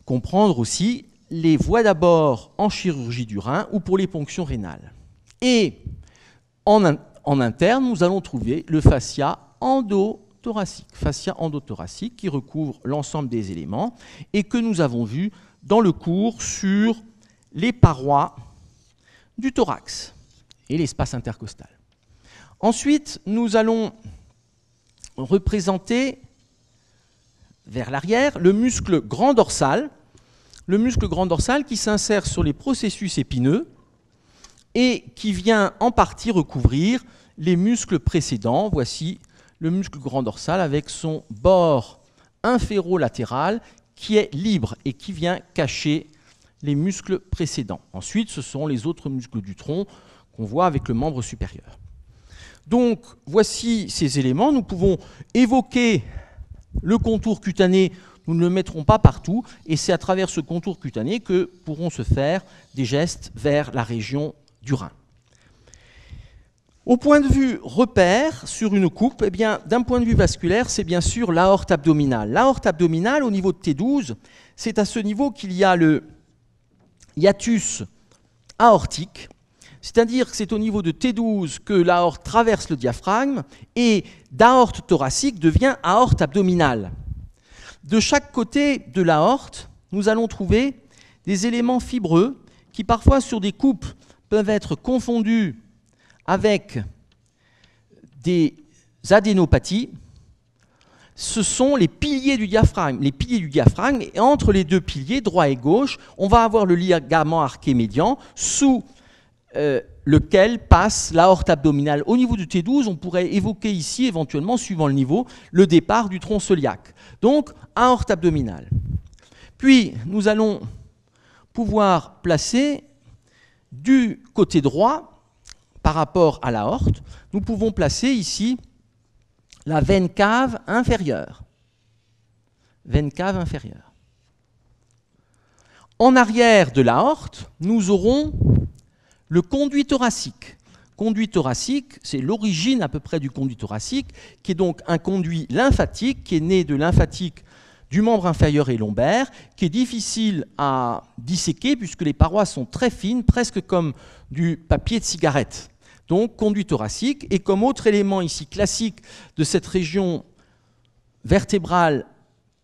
Comprendre aussi les voies d'abord en chirurgie du rein ou pour les ponctions rénales. Et en interne, nous allons trouver le fascia endothoracique qui recouvre l'ensemble des éléments et que nous avons vu dans le cours sur les parois du thorax et l'espace intercostal. Ensuite, nous allons représenter vers l'arrière le muscle grand dorsal qui s'insère sur les processus épineux et qui vient en partie recouvrir les muscles précédents. Voici le muscle grand dorsal avec son bord inférolatéral qui est libre et qui vient cacher les muscles précédents. Ensuite, ce sont les autres muscles du tronc qu'on voit avec le membre supérieur. Donc, voici ces éléments. Nous pouvons évoquer le contour cutané. Nous ne le mettrons pas partout. Et c'est à travers ce contour cutané que pourront se faire des gestes vers la région du rein. Au point de vue repère sur une coupe, eh bien, d'un point de vue vasculaire, c'est bien sûr l'aorte abdominale. L'aorte abdominale, au niveau de T12, c'est à ce niveau qu'il y a le hiatus aortique, c'est-à-dire que c'est au niveau de T12 que l'aorte traverse le diaphragme et d'aorte thoracique devient aorte abdominale. De chaque côté de l'aorte, nous allons trouver des éléments fibreux qui parfois sur des coupes peuvent être confondus avec des adénopathies. Ce sont les piliers du diaphragme. Les piliers du diaphragme, et entre les deux piliers, droit et gauche, on va avoir le ligament arqué médian sous lequel passe l'aorte abdominale. Au niveau du T12, on pourrait évoquer ici, éventuellement, suivant le niveau, le départ du tronc cœliaque. Donc, aorte abdominale. Puis, nous allons pouvoir placer du côté droit, par rapport à l'aorte, nous pouvons placer ici la veine cave inférieure. Veine cave inférieure. En arrière de l'aorte, nous aurons le conduit thoracique. Conduit thoracique, c'est l'origine à peu près du conduit thoracique, qui est donc un conduit lymphatique, qui est né de lymphatique du membre inférieur et lombaire, qui est difficile à disséquer puisque les parois sont très fines, presque comme du papier de cigarette. Donc, conduit thoracique. Et comme autre élément ici classique de cette région vertébrale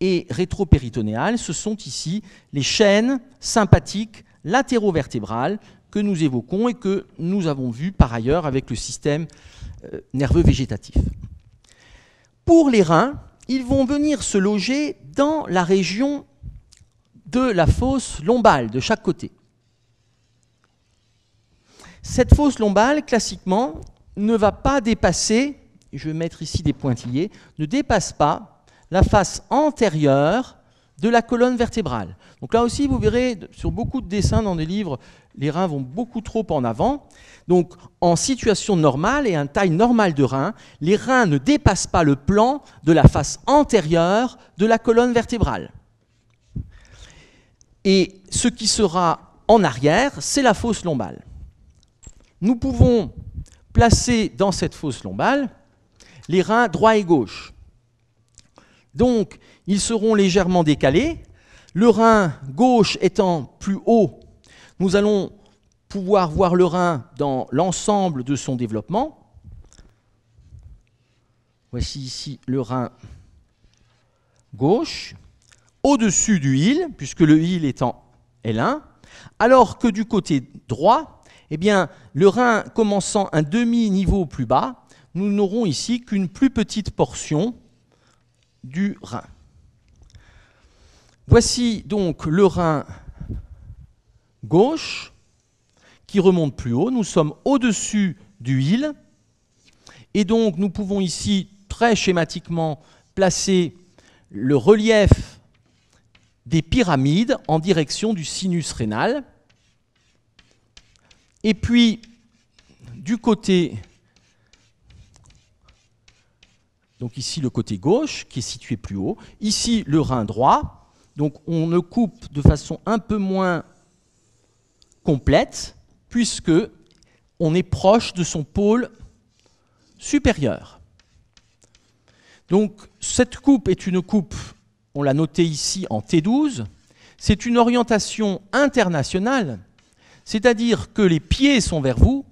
et rétropéritonéale, ce sont ici les chaînes sympathiques latérovertébrales que nous évoquons et que nous avons vu par ailleurs avec le système nerveux végétatif. Pour les reins, ils vont venir se loger dans la région de la fosse lombale, de chaque côté. Cette fosse lombale, classiquement, ne va pas dépasser, je vais mettre ici des pointillés, ne dépasse pas la face antérieure de la colonne vertébrale. Donc là aussi, vous verrez, sur beaucoup de dessins dans des livres, les reins vont beaucoup trop en avant. Donc, en situation normale et en taille normale de rein, les reins ne dépassent pas le plan de la face antérieure de la colonne vertébrale. Et ce qui sera en arrière, c'est la fosse lombale. Nous pouvons placer dans cette fosse lombale les reins droit et gauche. Donc, ils seront légèrement décalés. Le rein gauche étant plus haut, nous allons pouvoir voir le rein dans l'ensemble de son développement. Voici ici le rein gauche, au-dessus du hile, puisque le hile est en L1, alors que du côté droit, eh bien, le rein commençant un demi-niveau plus bas, nous n'aurons ici qu'une plus petite portion du rein. Voici donc le rein gauche qui remonte plus haut. Nous sommes au-dessus du hile. Et donc, nous pouvons ici, très schématiquement, placer le relief des pyramides en direction du sinus rénal. Et puis, du côté, donc ici le côté gauche, qui est situé plus haut, ici le rein droit, donc on le coupe de façon un peu moins complète, puisque on est proche de son pôle supérieur. Donc cette coupe est une coupe, on l'a noté ici en T12, c'est une orientation internationale, c'est-à-dire que les pieds sont vers vous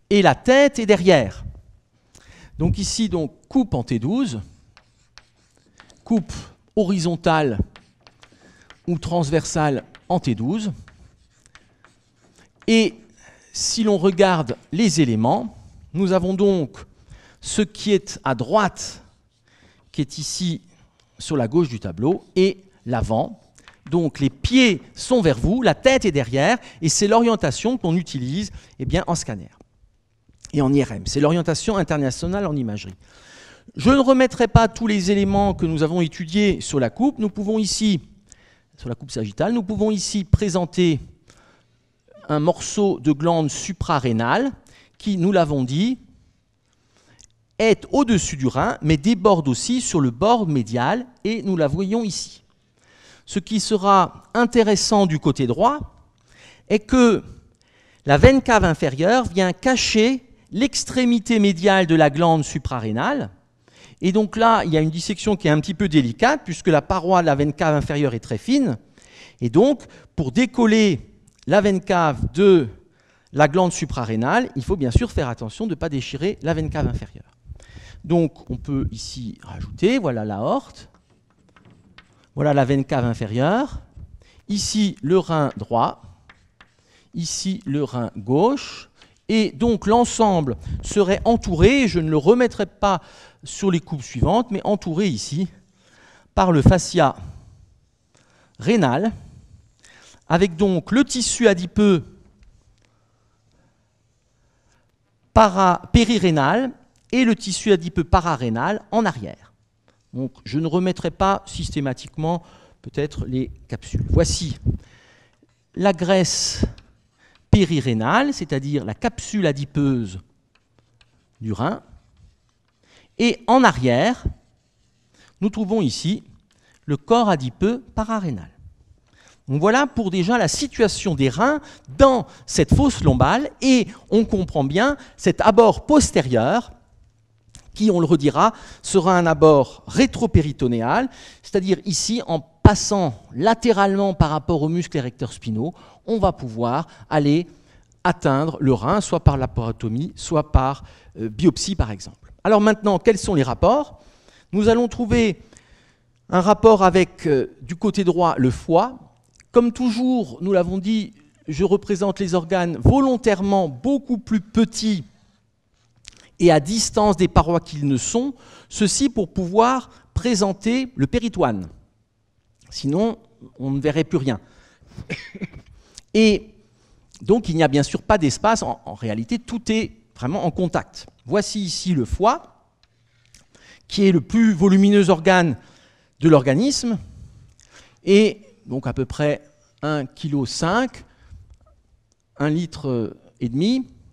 et la tête est derrière. Donc ici, donc, coupe en T12, coupe horizontale ou transversale en T12. Et si l'on regarde les éléments, nous avons donc ce qui est à droite, qui est ici sur la gauche du tableau, et l'avant. Donc les pieds sont vers vous, la tête est derrière, et c'est l'orientation qu'on utilise en scanner et en IRM. C'est l'orientation internationale en imagerie. Je ne remettrai pas tous les éléments que nous avons étudiés sur la coupe. Nous pouvons ici, sur la coupe sagittale, nous pouvons ici présenter un morceau de glande suprarénale qui, nous l'avons dit, est au-dessus du rein, mais déborde aussi sur le bord médial, et nous la voyons ici. Ce qui sera intéressant du côté droit est que la veine cave inférieure vient cacher l'extrémité médiale de la glande suprarénale. Et donc là, il y a une dissection qui est un petit peu délicate, puisque la paroi de la veine cave inférieure est très fine. Et donc, pour décoller la veine cave de la glande suprarénale, il faut bien sûr faire attention de ne pas déchirer la veine cave inférieure. Donc, on peut ici rajouter, voilà l'aorte. Voilà la veine cave inférieure, ici le rein droit, ici le rein gauche, et donc l'ensemble serait entouré, je ne le remettrai pas sur les coupes suivantes, mais entouré ici par le fascia rénal, avec donc le tissu adipeux périrénal et le tissu adipeux pararénal en arrière. Donc, je ne remettrai pas systématiquement peut-être les capsules. Voici la graisse périrénale, c'est-à-dire la capsule adipeuse du rein. Et en arrière, nous trouvons ici le corps adipeux pararénal. Donc voilà pour déjà la situation des reins dans cette fosse lombale, et on comprend bien cet abord postérieur qui, on le redira, sera un abord rétropéritonéal, c'est-à-dire ici, en passant latéralement par rapport aux muscles érecteurs spinaux, on va pouvoir aller atteindre le rein, soit par laparotomie, soit par biopsie, par exemple. Alors maintenant, quels sont les rapports? Nous allons trouver un rapport avec, du côté droit, le foie. Comme toujours, nous l'avons dit, je représente les organes volontairement beaucoup plus petits et à distance des parois qu'ils ne sont, ceci pour pouvoir présenter le péritoine. Sinon, on ne verrait plus rien. Et donc, il n'y a bien sûr pas d'espace. En réalité, tout est vraiment en contact. Voici ici le foie, qui est le plus volumineux organe de l'organisme, et donc à peu près 1,5 kg, 1,5 litre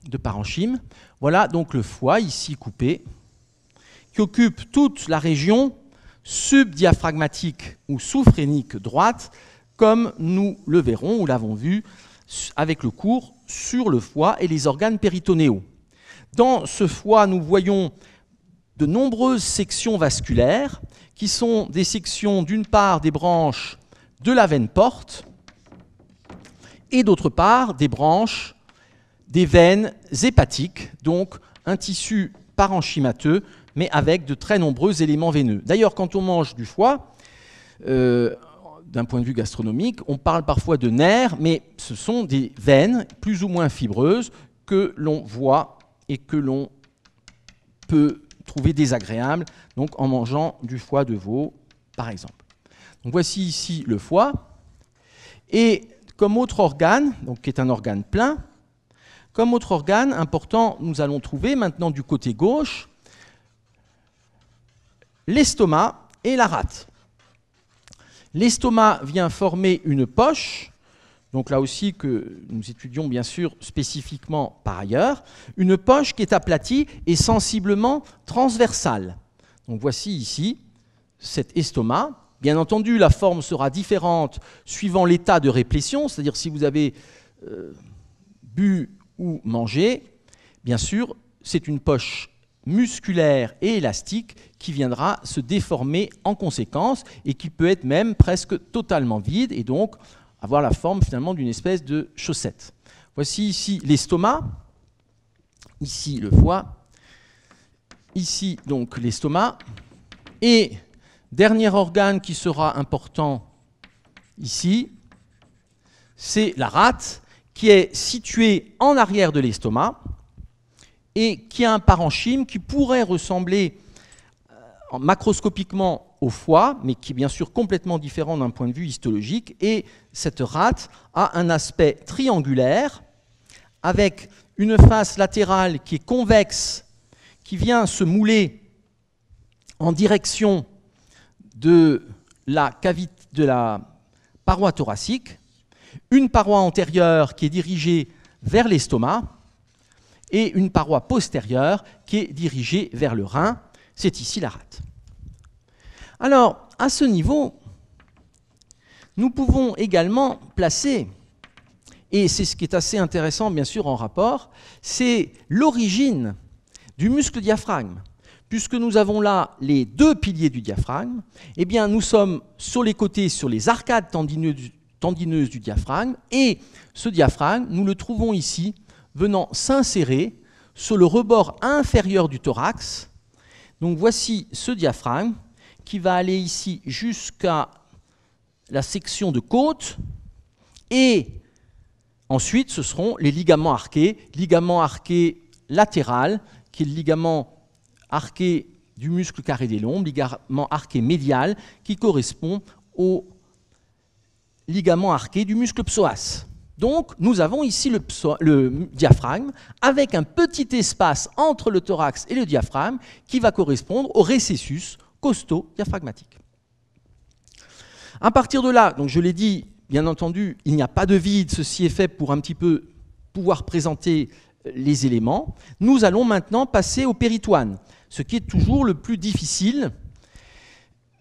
de parenchyme. Voilà donc le foie, ici coupé, qui occupe toute la région subdiaphragmatique ou sous-phrénique droite, comme nous le verrons, ou l'avons vu avec le cours sur le foie et les organes péritonéaux. Dans ce foie, nous voyons de nombreuses sections vasculaires, qui sont des sections d'une part des branches de la veine porte, et d'autre part des branches des veines hépatiques, donc un tissu parenchymateux, mais avec de très nombreux éléments veineux. D'ailleurs, quand on mange du foie, d'un point de vue gastronomique, on parle parfois de nerfs, mais ce sont des veines plus ou moins fibreuses que l'on voit et que l'on peut trouver désagréables, donc en mangeant du foie de veau, par exemple. Donc voici ici le foie, et comme autre organe, donc qui est un organe plein, comme autre organe important, nous allons trouver maintenant du côté gauche l'estomac et la rate. L'estomac vient former une poche, donc là aussi que nous étudions bien sûr spécifiquement par ailleurs, une poche qui est aplatie et sensiblement transversale. Donc voici ici cet estomac. Bien entendu, la forme sera différente suivant l'état de réplétion, c'est-à-dire si vous avez bu ou mangé, bien sûr, c'est une poche musculaire et élastique qui viendra se déformer en conséquence et qui peut être même presque totalement vide et donc avoir la forme finalement d'une espèce de chaussette. Voici ici l'estomac, ici le foie, ici donc l'estomac et dernier organe qui sera important ici, c'est la rate qui est située en arrière de l'estomac et qui a un parenchyme qui pourrait ressembler macroscopiquement au foie, mais qui est bien sûr complètement différent d'un point de vue histologique. Et cette rate a un aspect triangulaire avec une face latérale qui est convexe, qui vient se mouler en direction de la paroi thoracique, une paroi antérieure qui est dirigée vers l'estomac et une paroi postérieure qui est dirigée vers le rein. C'est ici la rate. Alors, à ce niveau, nous pouvons également placer, et c'est ce qui est assez intéressant bien sûr en rapport, c'est l'origine du muscle diaphragme. Puisque nous avons là les deux piliers du diaphragme, eh bien nous sommes sur les côtés, sur les arcades tendineuses du diaphragme, et ce diaphragme, nous le trouvons ici, venant s'insérer sur le rebord inférieur du thorax. Donc voici ce diaphragme qui va aller ici jusqu'à la section de côte, et ensuite ce seront les ligaments arqué latéral, qui est le ligament arqué du muscle carré des lombes, ligament arqué médial, qui correspond au ligament arqué du muscle psoas. Donc, nous avons ici le diaphragme avec un petit espace entre le thorax et le diaphragme qui va correspondre au récessus costo-diaphragmatique. À partir de là, donc je l'ai dit, bien entendu, il n'y a pas de vide, ceci est fait pour un petit peu pouvoir présenter les éléments. Nous allons maintenant passer au péritoine, ce qui est toujours le plus difficile,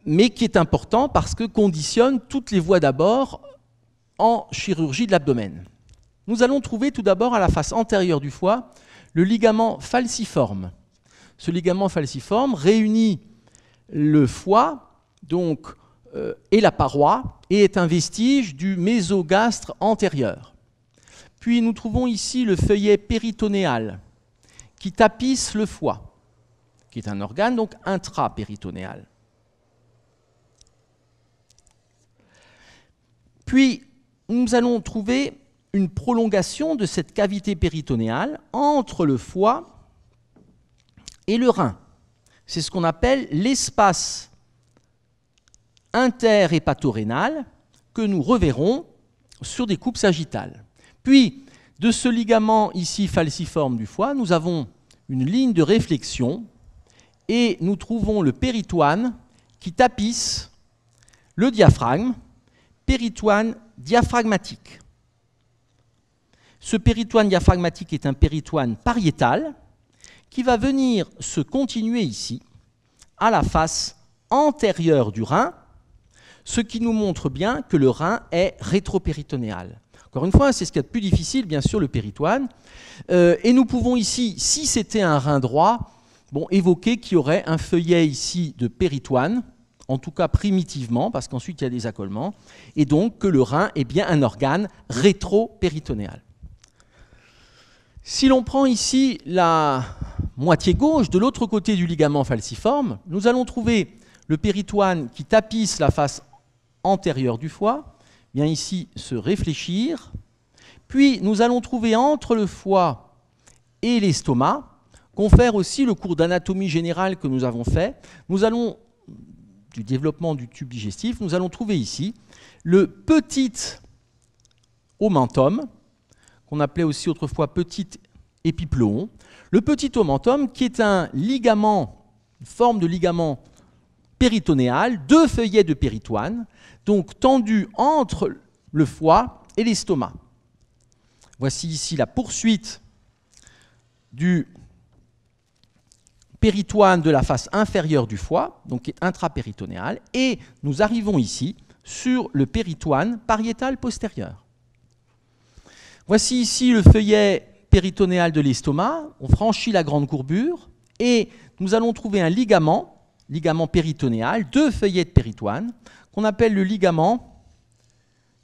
mais qui est important parce que conditionne toutes les voies d'abord en chirurgie de l'abdomen. Nous allons trouver tout d'abord à la face antérieure du foie le ligament falciforme. Ce ligament falciforme réunit le foie donc, et la paroi et est un vestige du mésogastre antérieur. Puis nous trouvons ici le feuillet péritonéal qui tapisse le foie, qui est un organe donc intrapéritonéal. Puis nous allons trouver une prolongation de cette cavité péritonéale entre le foie et le rein. C'est ce qu'on appelle l'espace interhépatorénal que nous reverrons sur des coupes sagittales. Puis, de ce ligament ici falciforme du foie, nous avons une ligne de réflexion et nous trouvons le péritoine qui tapisse le diaphragme, péritoine diaphragmatique. Ce péritoine diaphragmatique est un péritoine pariétal qui va venir se continuer ici à la face antérieure du rein, ce qui nous montre bien que le rein est rétropéritonéal. Encore une fois, c'est ce qu'il y a de plus difficile, bien sûr, le péritoine. Et nous pouvons ici, si c'était un rein droit, évoquer qu'il y aurait un feuillet ici de péritoine, en tout cas primitivement, parce qu'ensuite il y a des accolements, et donc que le rein est bien un organe rétropéritonéal. Si l'on prend ici la moitié gauche, de l'autre côté du ligament falciforme, nous allons trouver le péritoine qui tapisse la face antérieure du foie, vient ici se réfléchir, puis nous allons trouver entre le foie et l'estomac, confère aussi le cours d'anatomie générale que nous avons fait, nous allons du développement du tube digestif, nous allons trouver ici le petit omentum, qu'on appelait aussi autrefois petit épiploon. Le petit omentum qui est un ligament, une forme de ligament péritonéal, 2 feuillets de péritoine, donc tendus entre le foie et l'estomac. Voici ici la poursuite du péritoine de la face inférieure du foie, donc qui est intrapéritonéal, et nous arrivons ici sur le péritoine pariétal postérieur. Voici ici le feuillet péritonéal de l'estomac, on franchit la grande courbure, et nous allons trouver un ligament péritonéal, 2 feuillets de péritoine, qu'on appelle le ligament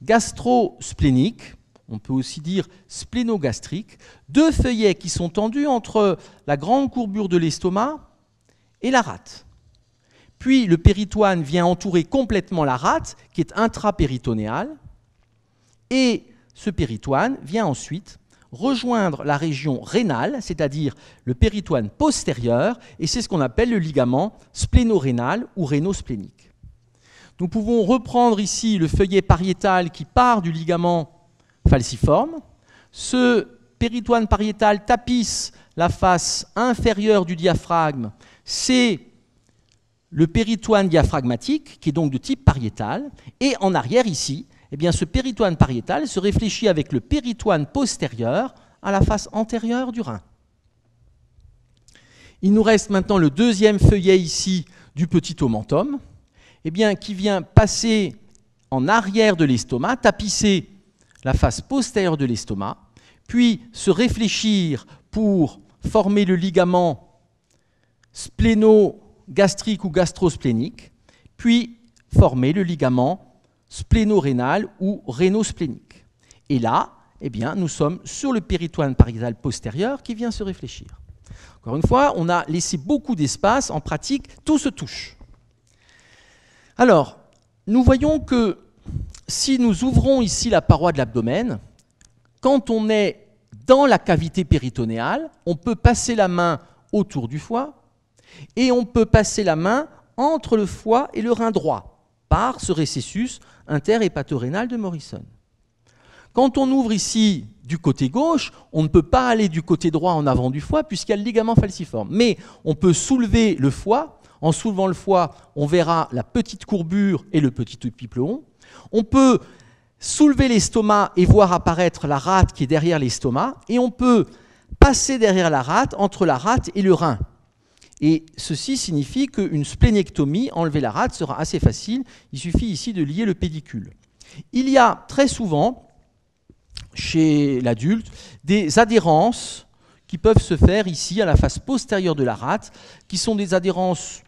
gastrosplénique, on peut aussi dire splénogastrique, 2 feuillets qui sont tendus entre la grande courbure de l'estomac et la rate. Puis le péritoine vient entourer complètement la rate, qui est intrapéritonéale, et ce péritoine vient ensuite rejoindre la région rénale, c'est-à-dire le péritoine postérieur, et c'est ce qu'on appelle le ligament splénorénal ou rénosplénique. Nous pouvons reprendre ici le feuillet pariétal qui part du ligament falciforme. Ce péritoine pariétal tapisse la face inférieure du diaphragme. C'est le péritoine diaphragmatique, qui est donc de type pariétal. Et en arrière, ici, eh bien, ce péritoine pariétal se réfléchit avec le péritoine postérieur à la face antérieure du rein. Il nous reste maintenant le 2e feuillet ici du petit omentum, eh bien, qui vient passer en arrière de l'estomac, tapisser la face postérieure de l'estomac, puis se réfléchir pour former le ligament splénogastrique ou gastrosplénique, puis former le ligament splénorénal ou rénosplénique. Et là, eh bien, nous sommes sur le péritoine pariétal postérieur qui vient se réfléchir. Encore une fois, on a laissé beaucoup d'espace. En pratique, tout se touche. Alors, nous voyons que si nous ouvrons ici la paroi de l'abdomen, quand on est dans la cavité péritonéale, on peut passer la main autour du foie et on peut passer la main entre le foie et le rein droit par ce récessus interhépatorénal de Morrison. Quand on ouvre ici du côté gauche, on ne peut pas aller du côté droit en avant du foie puisqu'il y a le ligament falciforme. Mais on peut soulever le foie. En soulevant le foie, on verra la petite courbure et le petit épipleuron. On peut soulever l'estomac et voir apparaître la rate qui est derrière l'estomac. Et on peut passer derrière la rate, entre la rate et le rein. Et ceci signifie qu'une splénectomie, enlever la rate, sera assez facile. Il suffit ici de lier le pédicule. Il y a très souvent, chez l'adulte, des adhérences qui peuvent se faire ici à la face postérieure de la rate, qui sont des adhérences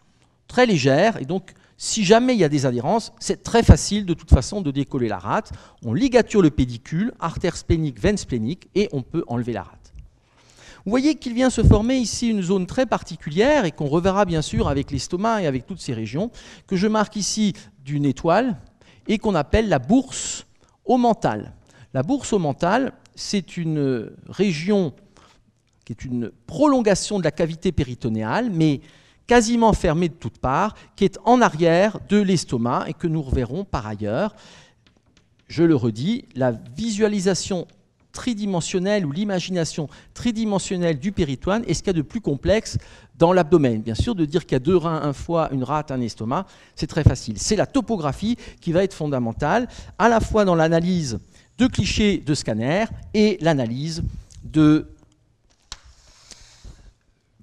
très légères. Et donc, si jamais il y a des adhérences, c'est très facile de toute façon de décoller la rate. On ligature le pédicule, artère splénique, veine splénique, et on peut enlever la rate. Vous voyez qu'il vient se former ici une zone très particulière et qu'on reverra bien sûr avec l'estomac et avec toutes ces régions, que je marque ici d'une étoile et qu'on appelle la bourse omentale. La bourse omentale, c'est une région qui est une prolongation de la cavité péritonéale, mais quasiment fermée de toutes parts, qui est en arrière de l'estomac et que nous reverrons par ailleurs. Je le redis, la visualisation tridimensionnelle ou l'imagination tridimensionnelle du péritoine est ce qu'il y a de plus complexe dans l'abdomen. Bien sûr, de dire qu'il y a 2 reins, un foie, une rate, un estomac, c'est très facile. C'est la topographie qui va être fondamentale, à la fois dans l'analyse de clichés de scanner et l'analyse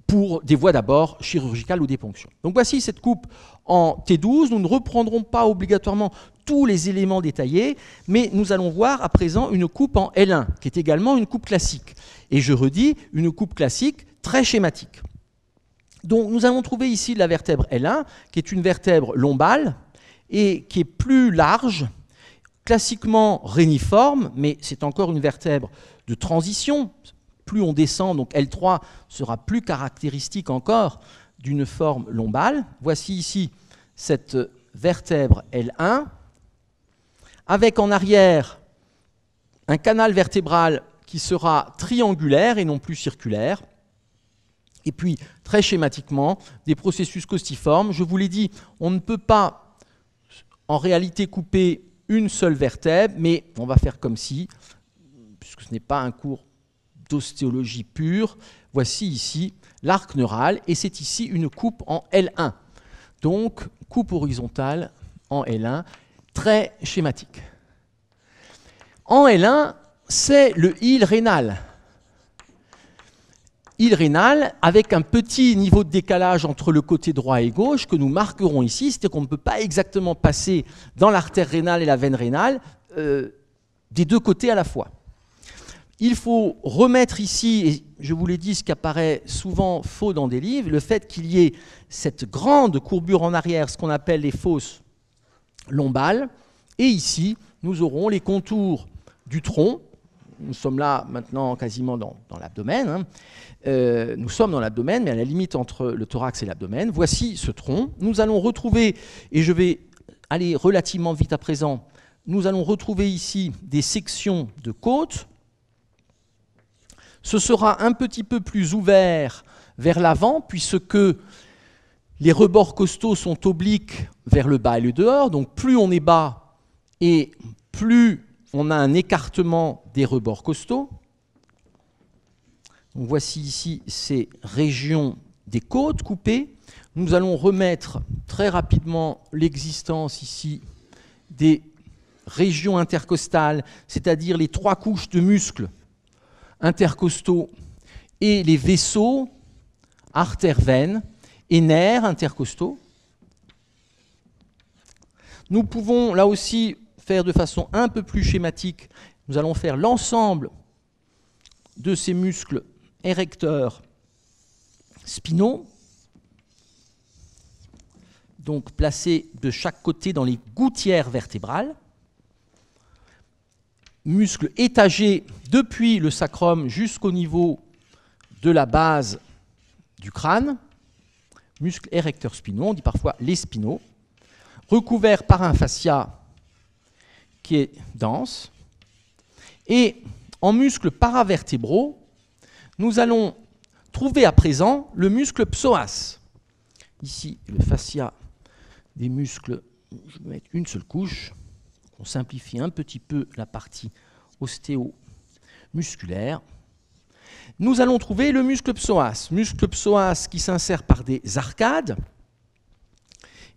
pour des voies d'abord chirurgicales ou des ponctions. Donc voici cette coupe en T12. Nous ne reprendrons pas obligatoirement tous les éléments détaillés, mais nous allons voir à présent une coupe en L1, qui est également une coupe classique. Et je redis, une coupe classique très schématique. Donc nous allons trouver ici la vertèbre L1, qui est une vertèbre lombale et qui est plus large, classiquement réniforme, mais c'est encore une vertèbre de transition. Plus on descend, donc L3 sera plus caractéristique encore d'une forme lombale. Voici ici cette vertèbre L1, avec en arrière un canal vertébral qui sera triangulaire et non plus circulaire. Et puis, très schématiquement, des processus costiformes. Je vous l'ai dit, on ne peut pas en réalité couper une seule vertèbre, mais on va faire comme si, puisque ce n'est pas un cours d'ostéologie pure. Voici ici l'arc neural et c'est ici une coupe en L1. Donc, coupe horizontale en L1, très schématique. En L1, c'est le île rénal. Île rénale avec un petit niveau de décalage entre le côté droit et gauche que nous marquerons ici, c'est-à-dire qu'on ne peut pas exactement passer dans l'artère rénale et la veine rénale des deux côtés à la fois. Il faut remettre ici, et je vous l'ai dit, ce qui apparaît souvent faux dans des livres, le fait qu'il y ait cette grande courbure en arrière, ce qu'on appelle les fosses lombales, et ici, nous aurons les contours du tronc. Nous sommes là maintenant quasiment dans l'abdomen. Hein. Nous sommes dans l'abdomen, mais à la limite entre le thorax et l'abdomen. Voici ce tronc. Nous allons retrouver, et je vais aller relativement vite à présent, nous allons retrouver ici des sections de côte. Ce sera un petit peu plus ouvert vers l'avant, puisque les rebords costaux sont obliques vers le bas et le dehors. Donc plus on est bas et plus on a un écartement des rebords costaux. Donc voici ici ces régions des côtes coupées. Nous allons remettre très rapidement l'existence ici des régions intercostales, c'est-à-dire les 3 couches de muscles intercostaux et les vaisseaux, artères, veines et nerfs intercostaux. Nous pouvons là aussi faire de façon un peu plus schématique. Nous allons faire l'ensemble de ces muscles érecteurs spinaux, donc placés de chaque côté dans les gouttières vertébrales. Muscles étagés depuis le sacrum jusqu'au niveau de la base du crâne, muscles érecteurs spinaux, on dit parfois les spinaux, recouverts par un fascia qui est dense. Et en muscles paravertébraux, nous allons trouver à présent le muscle psoas. Ici, le fascia des muscles, je vais mettre une seule couche. On simplifie un petit peu la partie ostéomusculaire. Nous allons trouver le muscle psoas qui s'insère par des arcades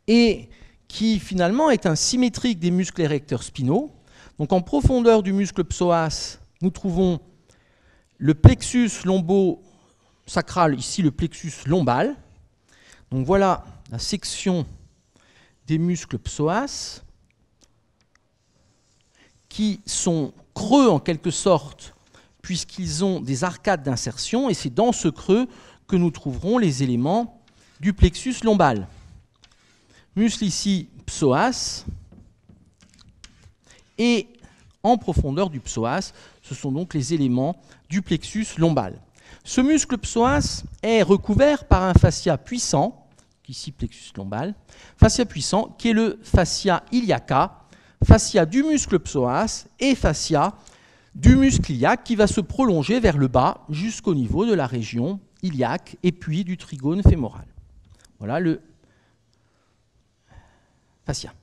et qui finalement est un symétrique des muscles érecteurs spinaux. Donc en profondeur du muscle psoas, nous trouvons le plexus lombo-sacral, ici le plexus lombal. Donc voilà la section des muscles psoas, qui sont creux en quelque sorte, puisqu'ils ont des arcades d'insertion, et c'est dans ce creux que nous trouverons les éléments du plexus lombal. Muscle ici psoas, et en profondeur du psoas, ce sont donc les éléments du plexus lombal. Ce muscle psoas est recouvert par un fascia puissant, ici plexus lombal, fascia puissant qui est le fascia iliaca, fascia du muscle psoas et fascia du muscle iliaque qui va se prolonger vers le bas jusqu'au niveau de la région iliaque et puis du trigone fémoral. Voilà le fascia.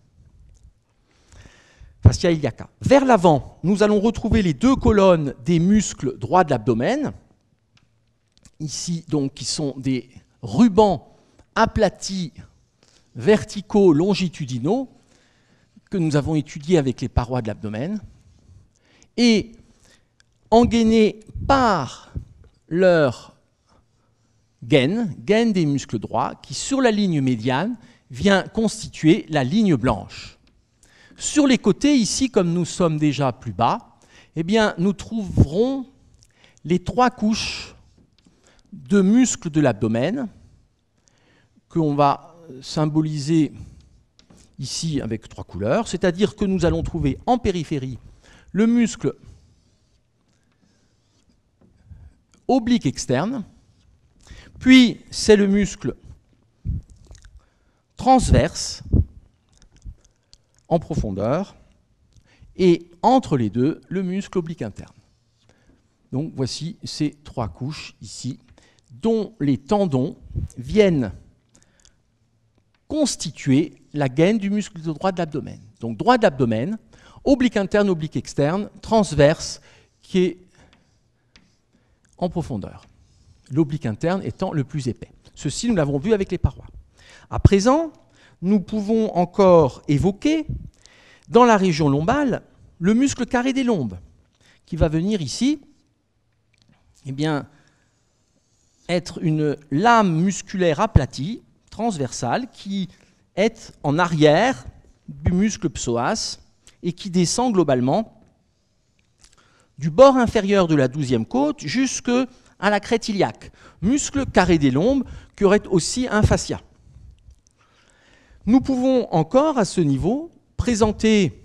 Fascia iliaca. Vers l'avant, nous allons retrouver les 2 colonnes des muscles droits de l'abdomen, ici donc qui sont des rubans aplatis verticaux longitudinaux que nous avons étudiés avec les parois de l'abdomen et engainés par leur gaine des muscles droits qui sur la ligne médiane vient constituer la ligne blanche. Sur les côtés, ici, comme nous sommes déjà plus bas, eh bien, nous trouverons les 3 couches de muscles de l'abdomen qu'on va symboliser ici avec 3 couleurs, c'est-à-dire que nous allons trouver en périphérie le muscle oblique externe, puis c'est le muscle transverse en profondeur, et entre les deux, le muscle oblique interne. Donc voici ces 3 couches ici, dont les tendons viennent constituer la gaine du muscle droit de l'abdomen. Donc droit de l'abdomen, oblique interne, oblique externe, transverse, qui est en profondeur. L'oblique interne étant le plus épais. Ceci, nous l'avons vu avec les parois. À présent, nous pouvons encore évoquer, dans la région lombale, le muscle carré des lombes, qui va venir ici, eh bien, être une lame musculaire aplatie, transversale, qui est en arrière du muscle psoas et qui descend globalement du bord inférieur de la 12e côte jusqu'à la crête iliaque. Muscle carré des lombes qui aurait aussi un fascia. Nous pouvons encore, à ce niveau, présenter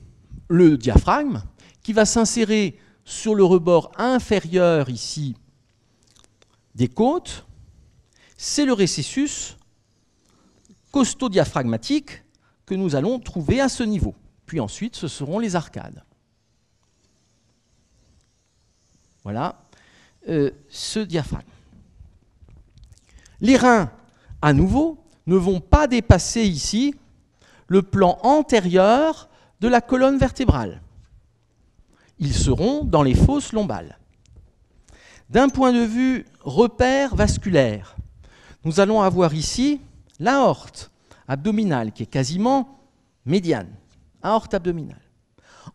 le diaphragme qui va s'insérer sur le rebord inférieur ici des côtes. C'est le récessus costodiaphragmatique que nous allons trouver à ce niveau. Puis ensuite, ce seront les arcades. Voilà ce diaphragme. Les reins, à nouveau, ne vont pas dépasser ici le plan antérieur de la colonne vertébrale. Ils seront dans les fosses lombales. D'un point de vue repère vasculaire, nous allons avoir ici l'aorte abdominale qui est quasiment médiane, aorte abdominale.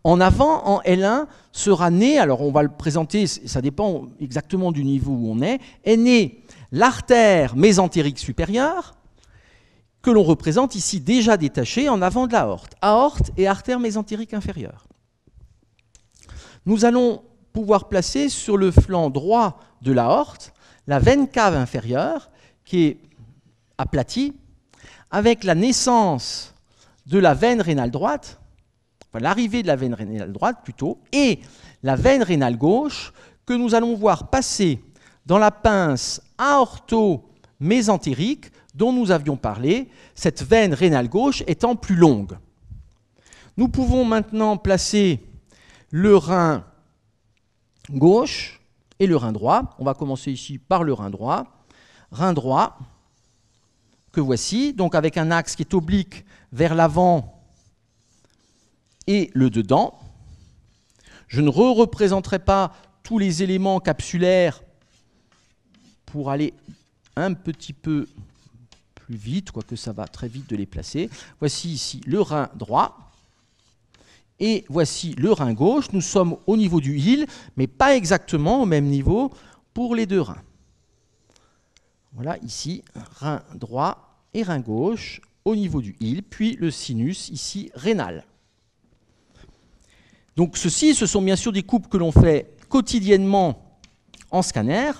En avant, en L1, sera né, alors on va le présenter, ça dépend exactement du niveau où on est né l'artère mésentérique supérieure, que l'on représente ici déjà détachée en avant de l'aorte. Aorte et artère mésentérique inférieure. Nous allons pouvoir placer sur le flanc droit de l'aorte la veine cave inférieure qui est aplatie, avec la naissance de la veine rénale droite, enfin, l'arrivée de la veine rénale droite plutôt, et la veine rénale gauche que nous allons voir passer dans la pince aorto-mésentérique dont nous avions parlé, cette veine rénale gauche étant plus longue. Nous pouvons maintenant placer le rein gauche et le rein droit. On va commencer ici par le rein droit. Rein droit, que voici, donc avec un axe qui est oblique vers l'avant et le dedans. Je ne représenterai pas tous les éléments capsulaires pour aller un petit peu plus vite, quoique ça va très vite de les placer. Voici ici le rein droit et voici le rein gauche. Nous sommes au niveau du hile, mais pas exactement au même niveau pour les deux reins. Voilà ici, rein droit et rein gauche au niveau du hile, puis le sinus ici rénal. Donc ceci, ce sont bien sûr des coupes que l'on fait quotidiennement en scanner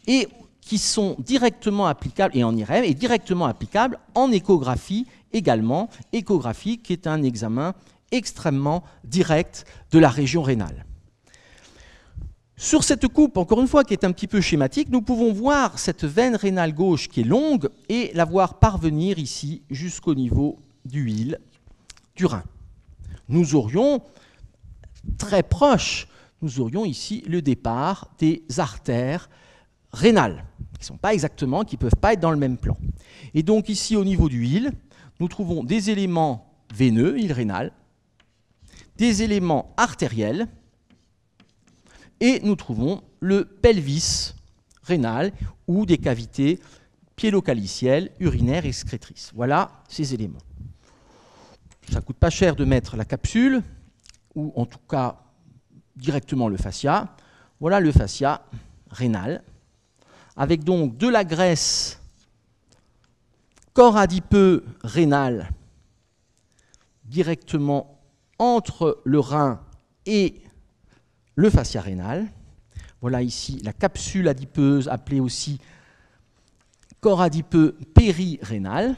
et qui sont directement applicables, et en IRM, et directement applicables en échographie également, échographie qui est un examen extrêmement direct de la région rénale. Sur cette coupe, encore une fois, qui est un petit peu schématique, nous pouvons voir cette veine rénale gauche qui est longue et la voir parvenir ici jusqu'au niveau du hile du rein. Nous aurions, très proche, nous aurions ici le départ des artères rénales, qui ne sont pas exactement, qui ne peuvent pas être dans le même plan. Et donc ici, au niveau du hile, nous trouvons des éléments veineux, hile rénal, des éléments artériels, et nous trouvons le pelvis rénal ou des cavités piélo-calicielles, urinaires et excrétrices. Voilà ces éléments. Ça ne coûte pas cher de mettre la capsule, ou en tout cas directement le fascia. Voilà le fascia rénal, avec donc de la graisse corps adipeux rénal directement entre le rein et le fascia rénal. Voilà ici la capsule adipeuse appelée aussi corps adipeux périrénal.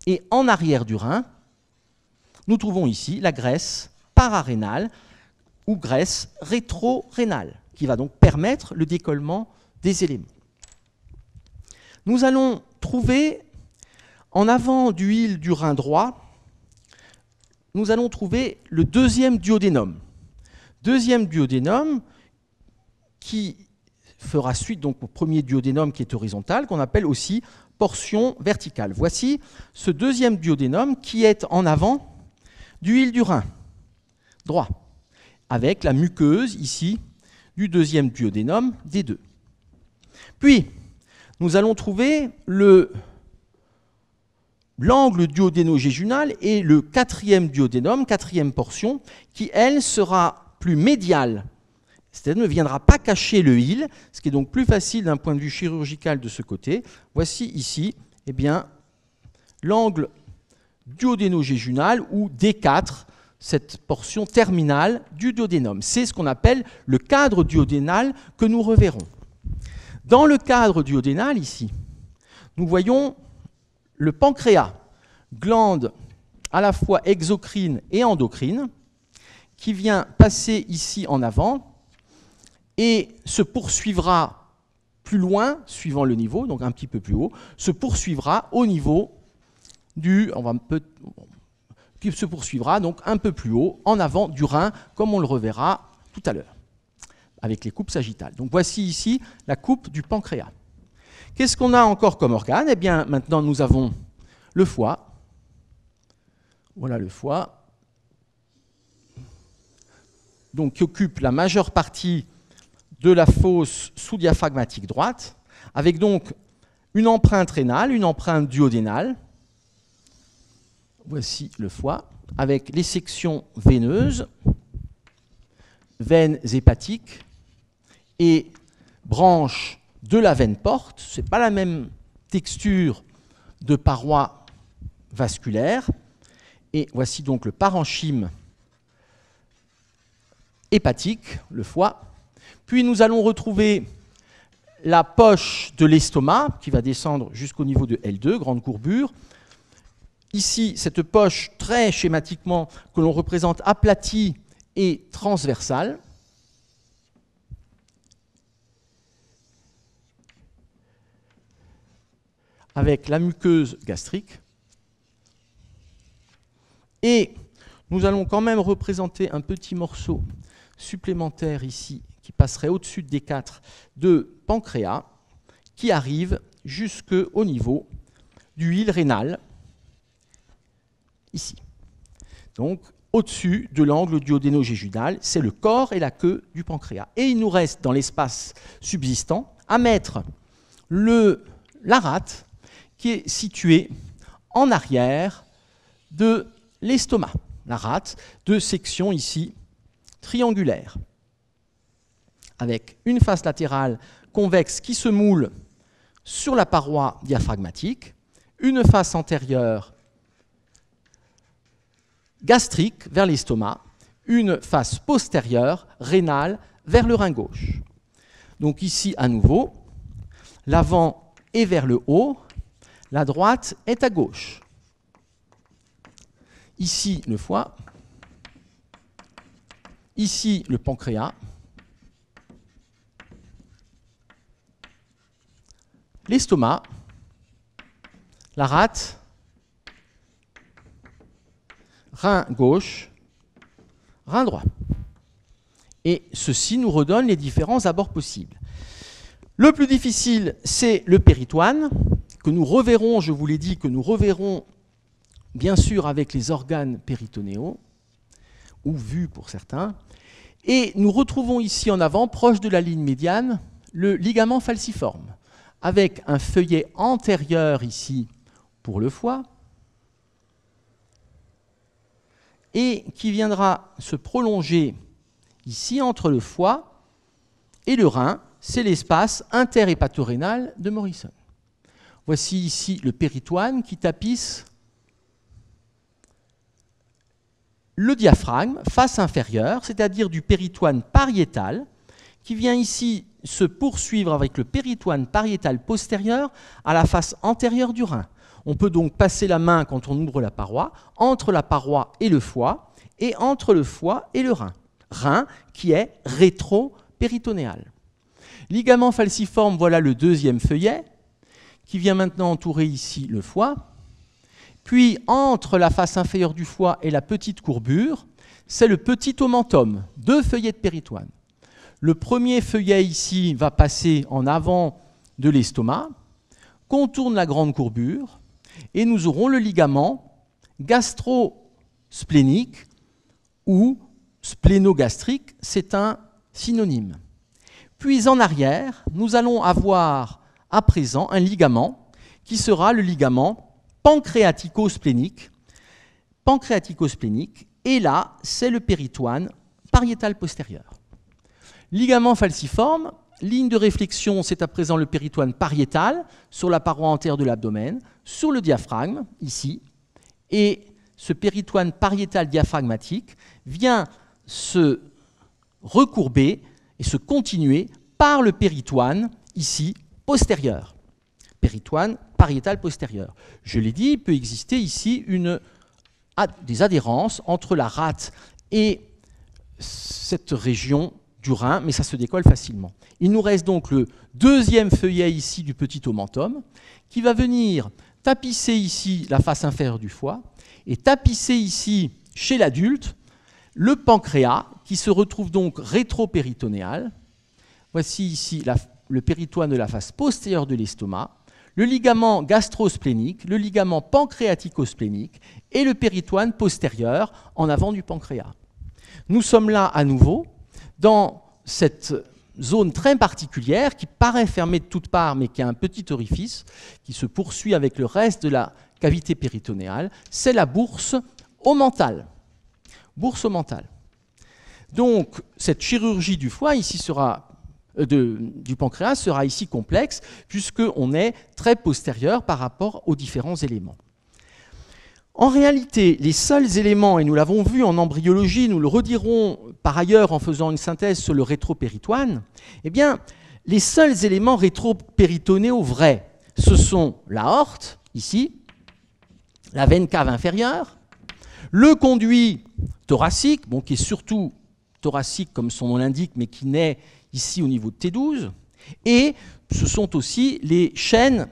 Et en arrière du rein, nous trouvons ici la graisse pararénale ou graisse rétro-rénale qui va donc permettre le décollement des éléments. Nous allons trouver en avant du hile du rein droit, nous allons trouver le deuxième duodénum. Deuxième duodénum qui fera suite donc au premier duodénum qui est horizontal, qu'on appelle aussi portion verticale. Voici ce deuxième duodénum qui est en avant du hile du rein droit, avec la muqueuse ici du deuxième duodénum des deux. Puis, nous allons trouver le l'angle duodéno-jéjunal et le quatrième duodénum, quatrième portion, qui, elle, sera plus médiale. C'est-à-dire ne viendra pas cacher le hile, ce qui est donc plus facile d'un point de vue chirurgical de ce côté. Voici ici, eh bien, l'angle duodéno-jéjunal ou D4, cette portion terminale du duodénum. C'est ce qu'on appelle le cadre duodénal que nous reverrons. Dans le cadre duodénal, ici, nous voyons le pancréas, glande à la fois exocrine et endocrine, qui vient passer ici en avant et se poursuivra plus loin, suivant le niveau, donc un petit peu plus haut, se poursuivra au niveau qui se poursuivra donc un peu plus haut, en avant du rein, comme on le reverra tout à l'heure, avec les coupes sagittales. Donc voici ici la coupe du pancréas. Qu'est-ce qu'on a encore comme organe? Eh bien, maintenant, nous avons le foie. Voilà le foie. Donc, qui occupe la majeure partie de la fosse sous-diaphragmatique droite, avec donc une empreinte rénale, une empreinte duodénale. Voici le foie, avec les sections veineuses, veines hépatiques et branches de la veine porte. Ce n'est pas la même texture de paroi vasculaire. Et voici donc le parenchyme hépatique, le foie. Puis nous allons retrouver la poche de l'estomac qui va descendre jusqu'au niveau de L2, grande courbure. Ici, cette poche très schématiquement que l'on représente aplatie et transversale. Avec la muqueuse gastrique. Et nous allons quand même représenter un petit morceau supplémentaire ici, qui passerait au-dessus des 4 de pancréas, qui arrive jusqu'au niveau du hile rénal, ici. Donc, au-dessus de l'angle duodéno-jéjunal, c'est le corps et la queue du pancréas. Et il nous reste, dans l'espace subsistant, à mettre la rate, qui est située en arrière de l'estomac. La rate de section ici triangulaire, avec une face latérale convexe qui se moule sur la paroi diaphragmatique, une face antérieure gastrique vers l'estomac, une face postérieure rénale vers le rein gauche. Donc ici, à nouveau, l'avant est vers le haut, la droite est à gauche. Ici, le foie. Ici, le pancréas. L'estomac. La rate. Rein gauche. Rein droit. Et ceci nous redonne les différents abords possibles. Le plus difficile, c'est le péritoine, que nous reverrons, je vous l'ai dit, que nous reverrons bien sûr avec les organes péritonéaux, ou vus pour certains. Et nous retrouvons ici en avant, proche de la ligne médiane, le ligament falciforme, avec un feuillet antérieur ici pour le foie, et qui viendra se prolonger ici entre le foie et le rein. C'est l'espace interhépatorénal de Morrison. Voici ici le péritoine qui tapisse le diaphragme, face inférieure, c'est-à-dire du péritoine pariétal, qui vient ici se poursuivre avec le péritoine pariétal postérieur à la face antérieure du rein. On peut donc passer la main, quand on ouvre la paroi, entre la paroi et le foie, et entre le foie et le rein. Rein qui est rétro-péritonéal. Ligament falciforme, voilà le deuxième feuillet, qui vient maintenant entourer ici le foie. Puis, entre la face inférieure du foie et la petite courbure, c'est le petit omentum, 2 feuillets de péritoine. Le premier feuillet ici va passer en avant de l'estomac, contourne la grande courbure, et nous aurons le ligament gastro-splénique ou splénogastrique, c'est un synonyme. Puis en arrière, nous allons avoir à présent un ligament qui sera le ligament pancréatico-splénique. Et là, c'est le péritoine pariétal postérieur. Ligament falciforme, ligne de réflexion, c'est à présent le péritoine pariétal sur la paroi antérieure de l'abdomen, sur le diaphragme, ici, et ce péritoine pariétal diaphragmatique vient se recourber et se continuer par le péritoine, ici, postérieur. Péritoine pariétal postérieur. Je l'ai dit, il peut exister ici des adhérences entre la rate et cette région du rein, mais ça se décolle facilement. Il nous reste donc le deuxième feuillet ici du petit omentum qui va venir tapisser ici la face inférieure du foie et tapisser ici, chez l'adulte, le pancréas qui se retrouve donc rétropéritonéal. Voici ici le péritoine de la face postérieure de l'estomac, le ligament gastrosplénique, le ligament pancréatico-splénique et le péritoine postérieur en avant du pancréas. Nous sommes là à nouveau dans cette zone très particulière qui paraît fermée de toutes parts mais qui a un petit orifice qui se poursuit avec le reste de la cavité péritonéale, c'est la bourse omentale. Bourse omentale. Donc cette chirurgie du foie ici sera du pancréas sera ici complexe puisqu'on est très postérieur par rapport aux différents éléments. En réalité, les seuls éléments, et nous l'avons vu en embryologie, nous le redirons par ailleurs en faisant une synthèse sur le rétropéritoine, eh bien, les seuls éléments rétropéritonéaux vrais, ce sont l'aorte, ici, la veine cave inférieure, le conduit thoracique, bon, qui est surtout thoracique comme son nom l'indique, mais qui naît ici au niveau de T12, et ce sont aussi les chaînes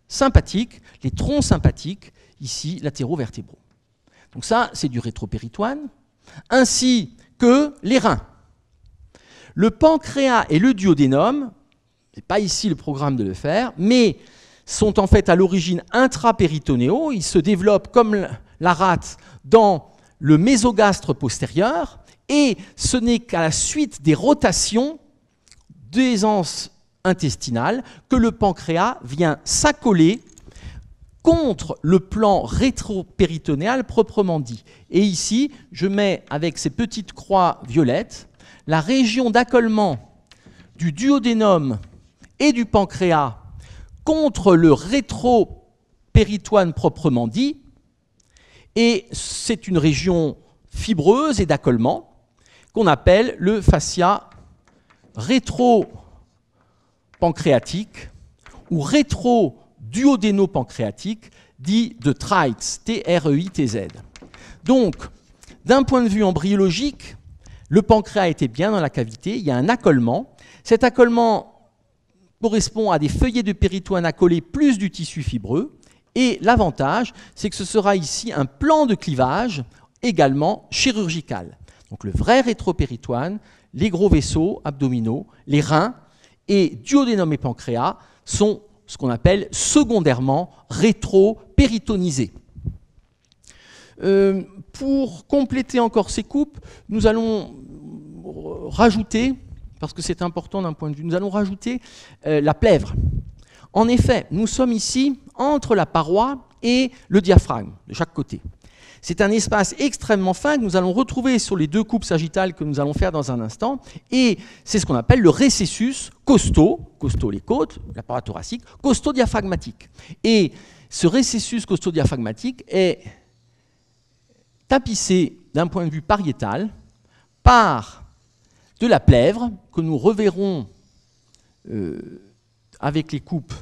sympathiques, les troncs sympathiques, ici latéraux-vertébraux. Donc ça, c'est du rétropéritoine, ainsi que les reins. Le pancréas et le duodénum, ce n'est pas ici le programme de le faire, mais sont en fait à l'origine intrapéritonéaux, ils se développent comme la rate dans le mésogastre postérieur, et ce n'est qu'à la suite des rotations des anses intestinales que le pancréas vient s'accoler contre le plan rétropéritonéal proprement dit. Et ici, je mets avec ces petites croix violettes la région d'accolement du duodénum et du pancréas contre le rétropéritoine proprement dit. Et c'est une région fibreuse et d'accolement qu'on appelle le fascia rétro-pancréatique ou rétro-duodéno-pancréatique, dit de Treitz, T-R-E-I-T-Z. Donc, d'un point de vue embryologique, le pancréas était bien dans la cavité, il y a un accolement. Cet accolement correspond à des feuillets de péritoine accolés plus du tissu fibreux. Et l'avantage, c'est que ce sera ici un plan de clivage également chirurgical. Donc le vrai rétropéritoine, les gros vaisseaux abdominaux, les reins et duodénum et pancréas sont ce qu'on appelle secondairement rétropéritonisés. Pour compléter encore ces coupes, nous allons rajouter, parce que c'est important d'un point de vue, nous allons rajouter la plèvre. En effet, nous sommes ici entre la paroi et le diaphragme, de chaque côté. C'est un espace extrêmement fin que nous allons retrouver sur les deux coupes sagittales que nous allons faire dans un instant, et c'est ce qu'on appelle le récessus costo les côtes, l'appareil thoracique, costo-diaphragmatique. Et ce récessus costo-diaphragmatique est tapissé d'un point de vue pariétal par de la plèvre que nous reverrons avec les coupes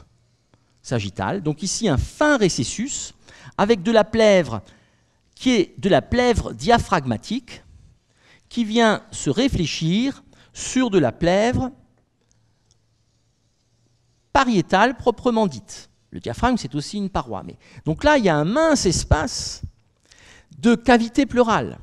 sagittales. Donc ici un fin récessus avec de la plèvre qui est de la plèvre diaphragmatique qui vient se réfléchir sur de la plèvre pariétale proprement dite. Le diaphragme, c'est aussi une paroi. Donc là, il y a un mince espace de cavité pleurale.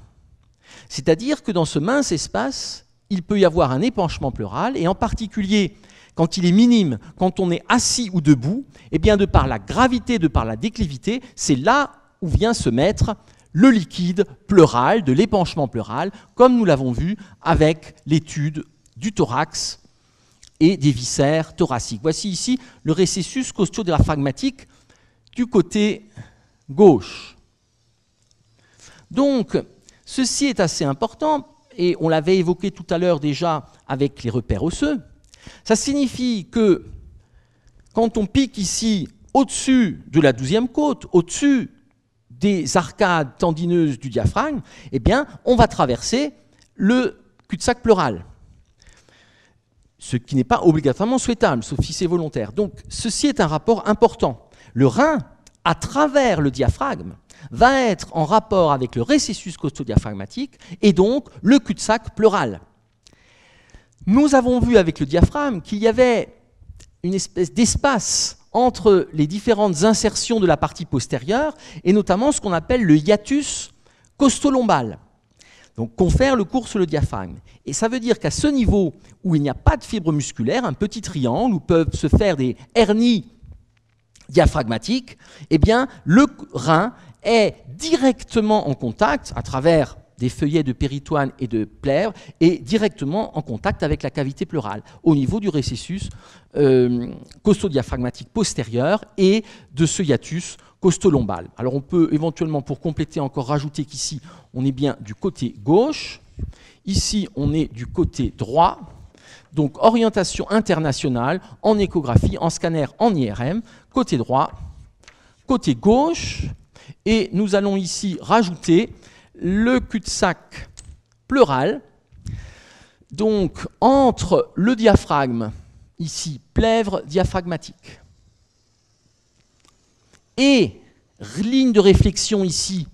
C'est-à-dire que dans ce mince espace, il peut y avoir un épanchement pleural, et en particulier, quand il est minime, quand on est assis ou debout, eh bien de par la gravité, de par la déclivité, c'est là où vient se mettre le liquide pleural, de l'épanchement pleural, comme nous l'avons vu avec l'étude du thorax et des viscères thoraciques. Voici ici le récessus costio-diaphragmatique du côté gauche. Donc, ceci est assez important, et on l'avait évoqué tout à l'heure déjà avec les repères osseux. Ça signifie que quand on pique ici au-dessus de la 12e côte, au-dessus des arcades tendineuses du diaphragme, eh bien, on va traverser le cul-de-sac pleural. Ce qui n'est pas obligatoirement souhaitable, sauf si c'est volontaire. Donc, ceci est un rapport important. Le rein, à travers le diaphragme, va être en rapport avec le récessus costodiaphragmatique et donc le cul-de-sac pleural. Nous avons vu avec le diaphragme qu'il y avait une espèce d'espace entre les différentes insertions de la partie postérieure et notamment ce qu'on appelle le hiatus costolombal. Donc confère le cours sur le diaphragme. Et ça veut dire qu'à ce niveau où il n'y a pas de fibre musculaire, un petit triangle où peuvent se faire des hernies diaphragmatiques, eh bien le rein est directement en contact à travers des feuillets de péritoine et de plèvre et directement en contact avec la cavité pleurale au niveau du récessus costodiaphragmatique postérieur et de ce hiatus costolombal. Alors on peut éventuellement, pour compléter encore, rajouter qu'ici on est bien du côté gauche, ici on est du côté droit, donc orientation internationale en échographie, en scanner, en IRM, côté droit, côté gauche, et nous allons ici rajouter le cul-de-sac pleural, donc entre le diaphragme, ici plèvre diaphragmatique, et ligne de réflexion ici,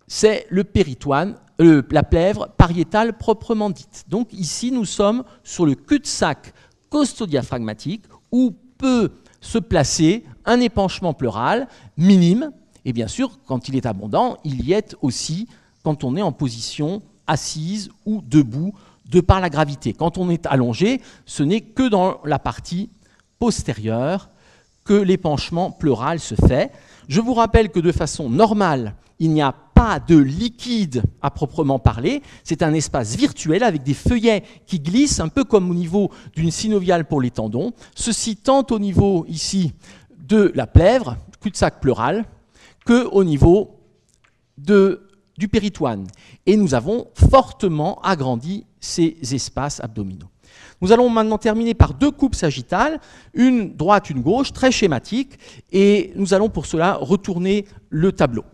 c'est le péritoine, la plèvre pariétale proprement dite. Donc ici, nous sommes sur le cul-de-sac costodiaphragmatique où peut se placer un épanchement pleural minime. Et bien sûr, quand il est abondant, il y est aussi quand on est en position assise ou debout, de par la gravité. Quand on est allongé, ce n'est que dans la partie postérieure que l'épanchement pleural se fait. Je vous rappelle que de façon normale, il n'y a pas de liquide à proprement parler. C'est un espace virtuel avec des feuillets qui glissent, un peu comme au niveau d'une synoviale pour les tendons. Ceci tant au niveau ici de la plèvre, cul-de-sac pleural, qu'au niveau du péritoine. Et nous avons fortement agrandi ces espaces abdominaux. Nous allons maintenant terminer par deux coupes sagittales, une droite, une gauche, très schématiques, et nous allons pour cela retourner le tableau.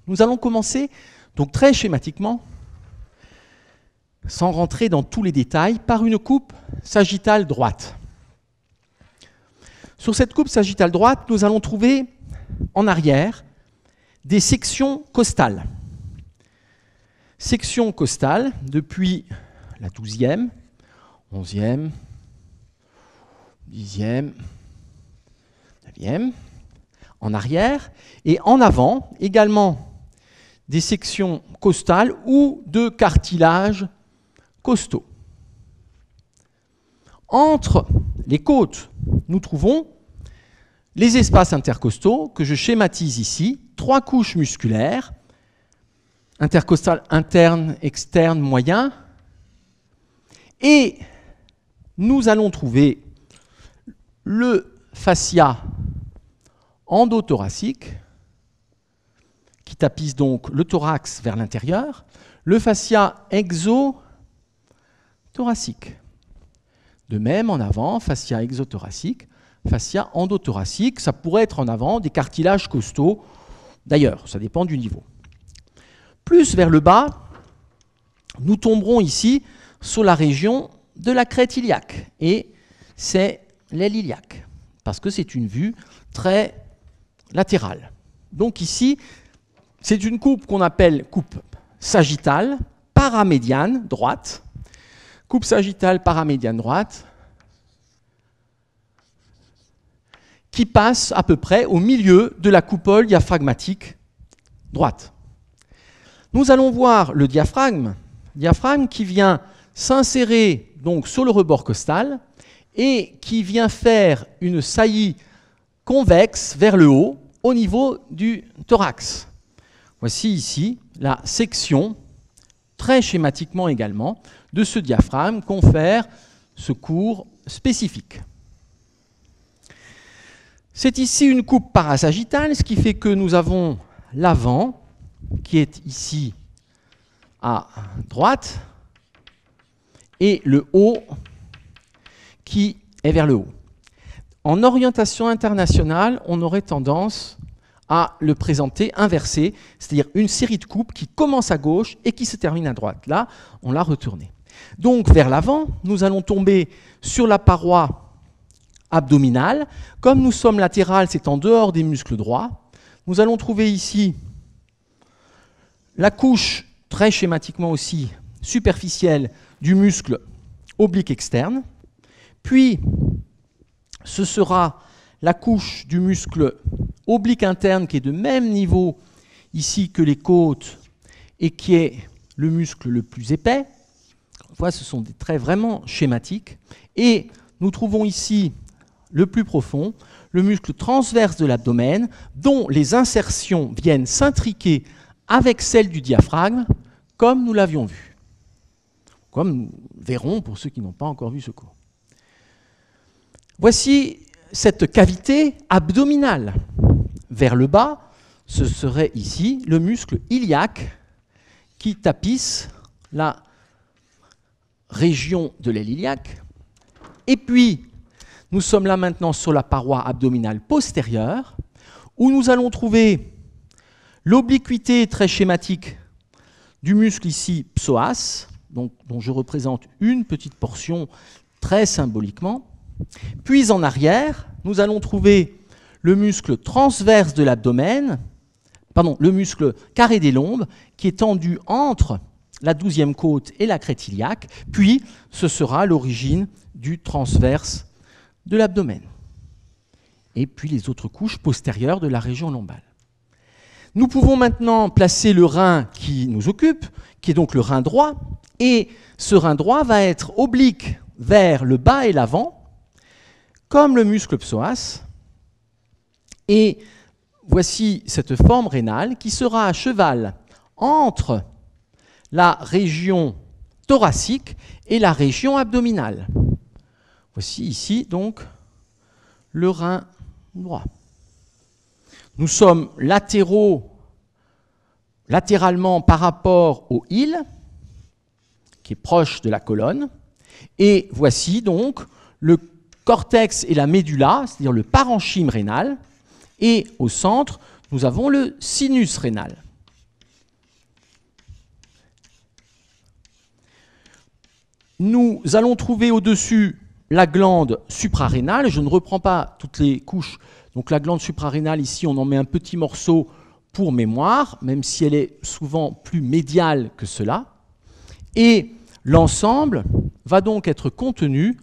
Nous allons commencer, donc très schématiquement, sans rentrer dans tous les détails, par une coupe sagittale droite. Sur cette coupe sagittale droite, nous allons trouver en arrière des sections costales. Sections costales depuis la 12e, 11e, 10e, 9e, en arrière, et en avant également des sections costales ou de cartilage costaux. Entre les côtes, nous trouvons les espaces intercostaux que je schématise ici, 3 couches musculaires, intercostales interne, externe, moyen, et nous allons trouver le fascia endothoracique, qui tapisse donc le thorax vers l'intérieur, le fascia exothoracique. De même, en avant, fascia exothoracique, fascia endothoracique, ça pourrait être en avant des cartilages costaux, d'ailleurs, ça dépend du niveau. Plus vers le bas, nous tomberons ici sur la région de la crête iliaque, et c'est l'aile iliaque, parce que c'est une vue très latérale. Donc ici, c'est une coupe qu'on appelle coupe sagittale, paramédiane, droite. Coupe sagittale, paramédiane, droite, qui passe à peu près au milieu de la coupole diaphragmatique droite. Nous allons voir le diaphragme qui vient s'insérer donc sur le rebord costal et qui vient faire une saillie convexe vers le haut au niveau du thorax. Voici ici la section, très schématiquement également, de ce diaphragme confère ce cours spécifique. C'est ici une coupe parasagittale, ce qui fait que nous avons l'avant qui est ici à droite et le haut qui est vers le haut. En orientation internationale, on aurait tendance à le présenter inversé, c'est-à-dire une série de coupes qui commence à gauche et qui se termine à droite. Là, on l'a retourné. Donc, vers l'avant, nous allons tomber sur la paroi abdominale. Comme nous sommes latérales, c'est en dehors des muscles droits. Nous allons trouver ici la couche, très schématiquement aussi, superficielle du muscle oblique externe. Puis, ce sera la couche du muscle oblique interne qui est de même niveau ici que les côtes et qui est le muscle le plus épais. On voit, ce sont des traits vraiment schématiques. Et nous trouvons ici le plus profond, le muscle transverse de l'abdomen, dont les insertions viennent s'intriquer avec celles du diaphragme, comme nous l'avions vu. Comme nous verrons pour ceux qui n'ont pas encore vu ce cours. Voici cette cavité abdominale. Vers le bas, ce serait ici le muscle iliaque qui tapisse la région de l'aile iliaque. Et puis, nous sommes là maintenant sur la paroi abdominale postérieure, où nous allons trouver l'obliquité très schématique du muscle ici psoas, donc, dont je représente une petite portion très symboliquement. Puis en arrière, nous allons trouver le muscle transverse de l'abdomen, pardon, le muscle carré des lombes, qui est tendu entre la 12e côte et la crête iliaque, puis ce sera l'origine du transverse de l'abdomen. Et puis les autres couches postérieures de la région lombale. Nous pouvons maintenant placer le rein qui nous occupe, qui est donc le rein droit, et ce rein droit va être oblique vers le bas et l'avant, comme le muscle psoas. Et voici cette forme rénale qui sera à cheval entre la région thoracique et la région abdominale. Voici ici donc le rein droit. Nous sommes latéralement par rapport au île, qui est proche de la colonne. Et voici donc le cortex et la médulla, c'est-à-dire le parenchyme rénal. Et au centre, nous avons le sinus rénal. Nous allons trouver au-dessus la glande suprarénale. Je ne reprends pas toutes les couches. Donc la glande suprarénale, ici, on en met un petit morceau pour mémoire, même si elle est souvent plus médiale que cela. Et l'ensemble va donc être contenu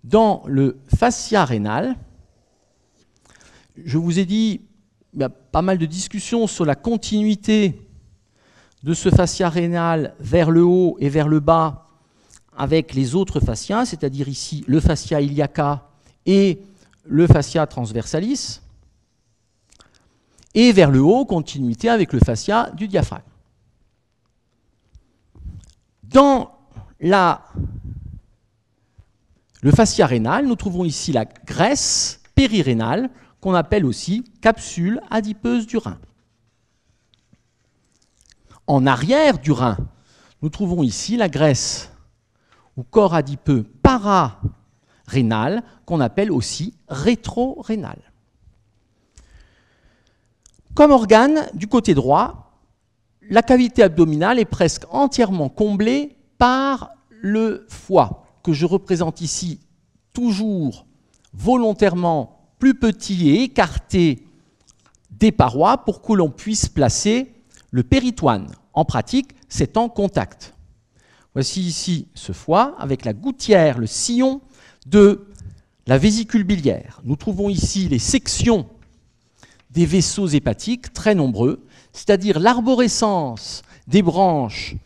dans le fascia rénal. Je vous ai dit, il y a pas mal de discussions sur la continuité de ce fascia rénal vers le haut et vers le bas avec les autres fascias, c'est-à-dire ici le fascia iliaca et le fascia transversalis, et vers le haut, continuité avec le fascia du diaphragme. Dans le fascia rénal, nous trouvons ici la graisse périrénale, qu'on appelle aussi capsule adipeuse du rein. En arrière du rein, nous trouvons ici la graisse ou corps adipeux pararénal, qu'on appelle aussi rétrorénal. Comme organe, du côté droit, la cavité abdominale est presque entièrement comblée par le foie, que je représente ici toujours volontairement plus petit et écarté des parois pour que l'on puisse placer le péritoine. En pratique, c'est en contact. Voici ici ce foie avec la gouttière, le sillon de la vésicule biliaire. Nous trouvons ici les sections des vaisseaux hépatiques, très nombreux, c'est-à-dire l'arborescence des branches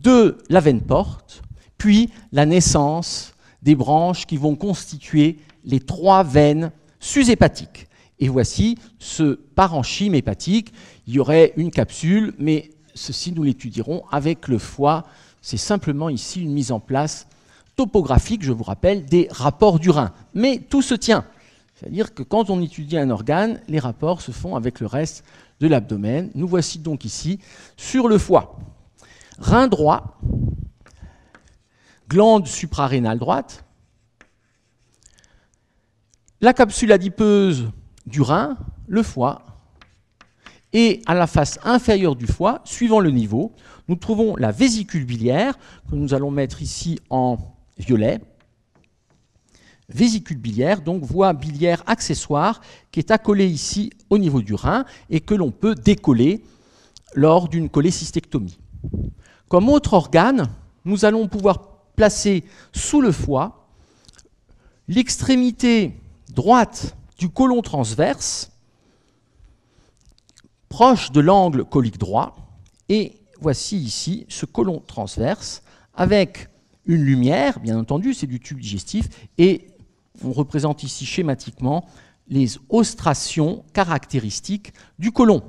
de la veine porte, puis la naissance des branches qui vont constituer les 3 veines sus-hépatiques. Et voici ce parenchyme hépatique. Il y aurait une capsule, mais ceci nous l'étudierons avec le foie. C'est simplement ici une mise en place topographique, je vous rappelle, des rapports du rein. Mais tout se tient. C'est-à-dire que quand on étudie un organe, les rapports se font avec le reste de l'abdomen. Nous voici donc ici sur le foie. Rein droit, glande suprarénale droite, la capsule adipeuse du rein, le foie, et à la face inférieure du foie, suivant le niveau, nous trouvons la vésicule biliaire, que nous allons mettre ici en violet. Vésicule biliaire, donc voie biliaire accessoire, qui est accolée ici au niveau du rein et que l'on peut décoller lors d'une cholécystectomie. Comme autre organe, nous allons pouvoir placer sous le foie l'extrémité droite du côlon transverse, proche de l'angle colique droit, et voici ici ce côlon transverse avec une lumière, bien entendu, c'est du tube digestif, et on représente ici schématiquement les ostrations caractéristiques du côlon.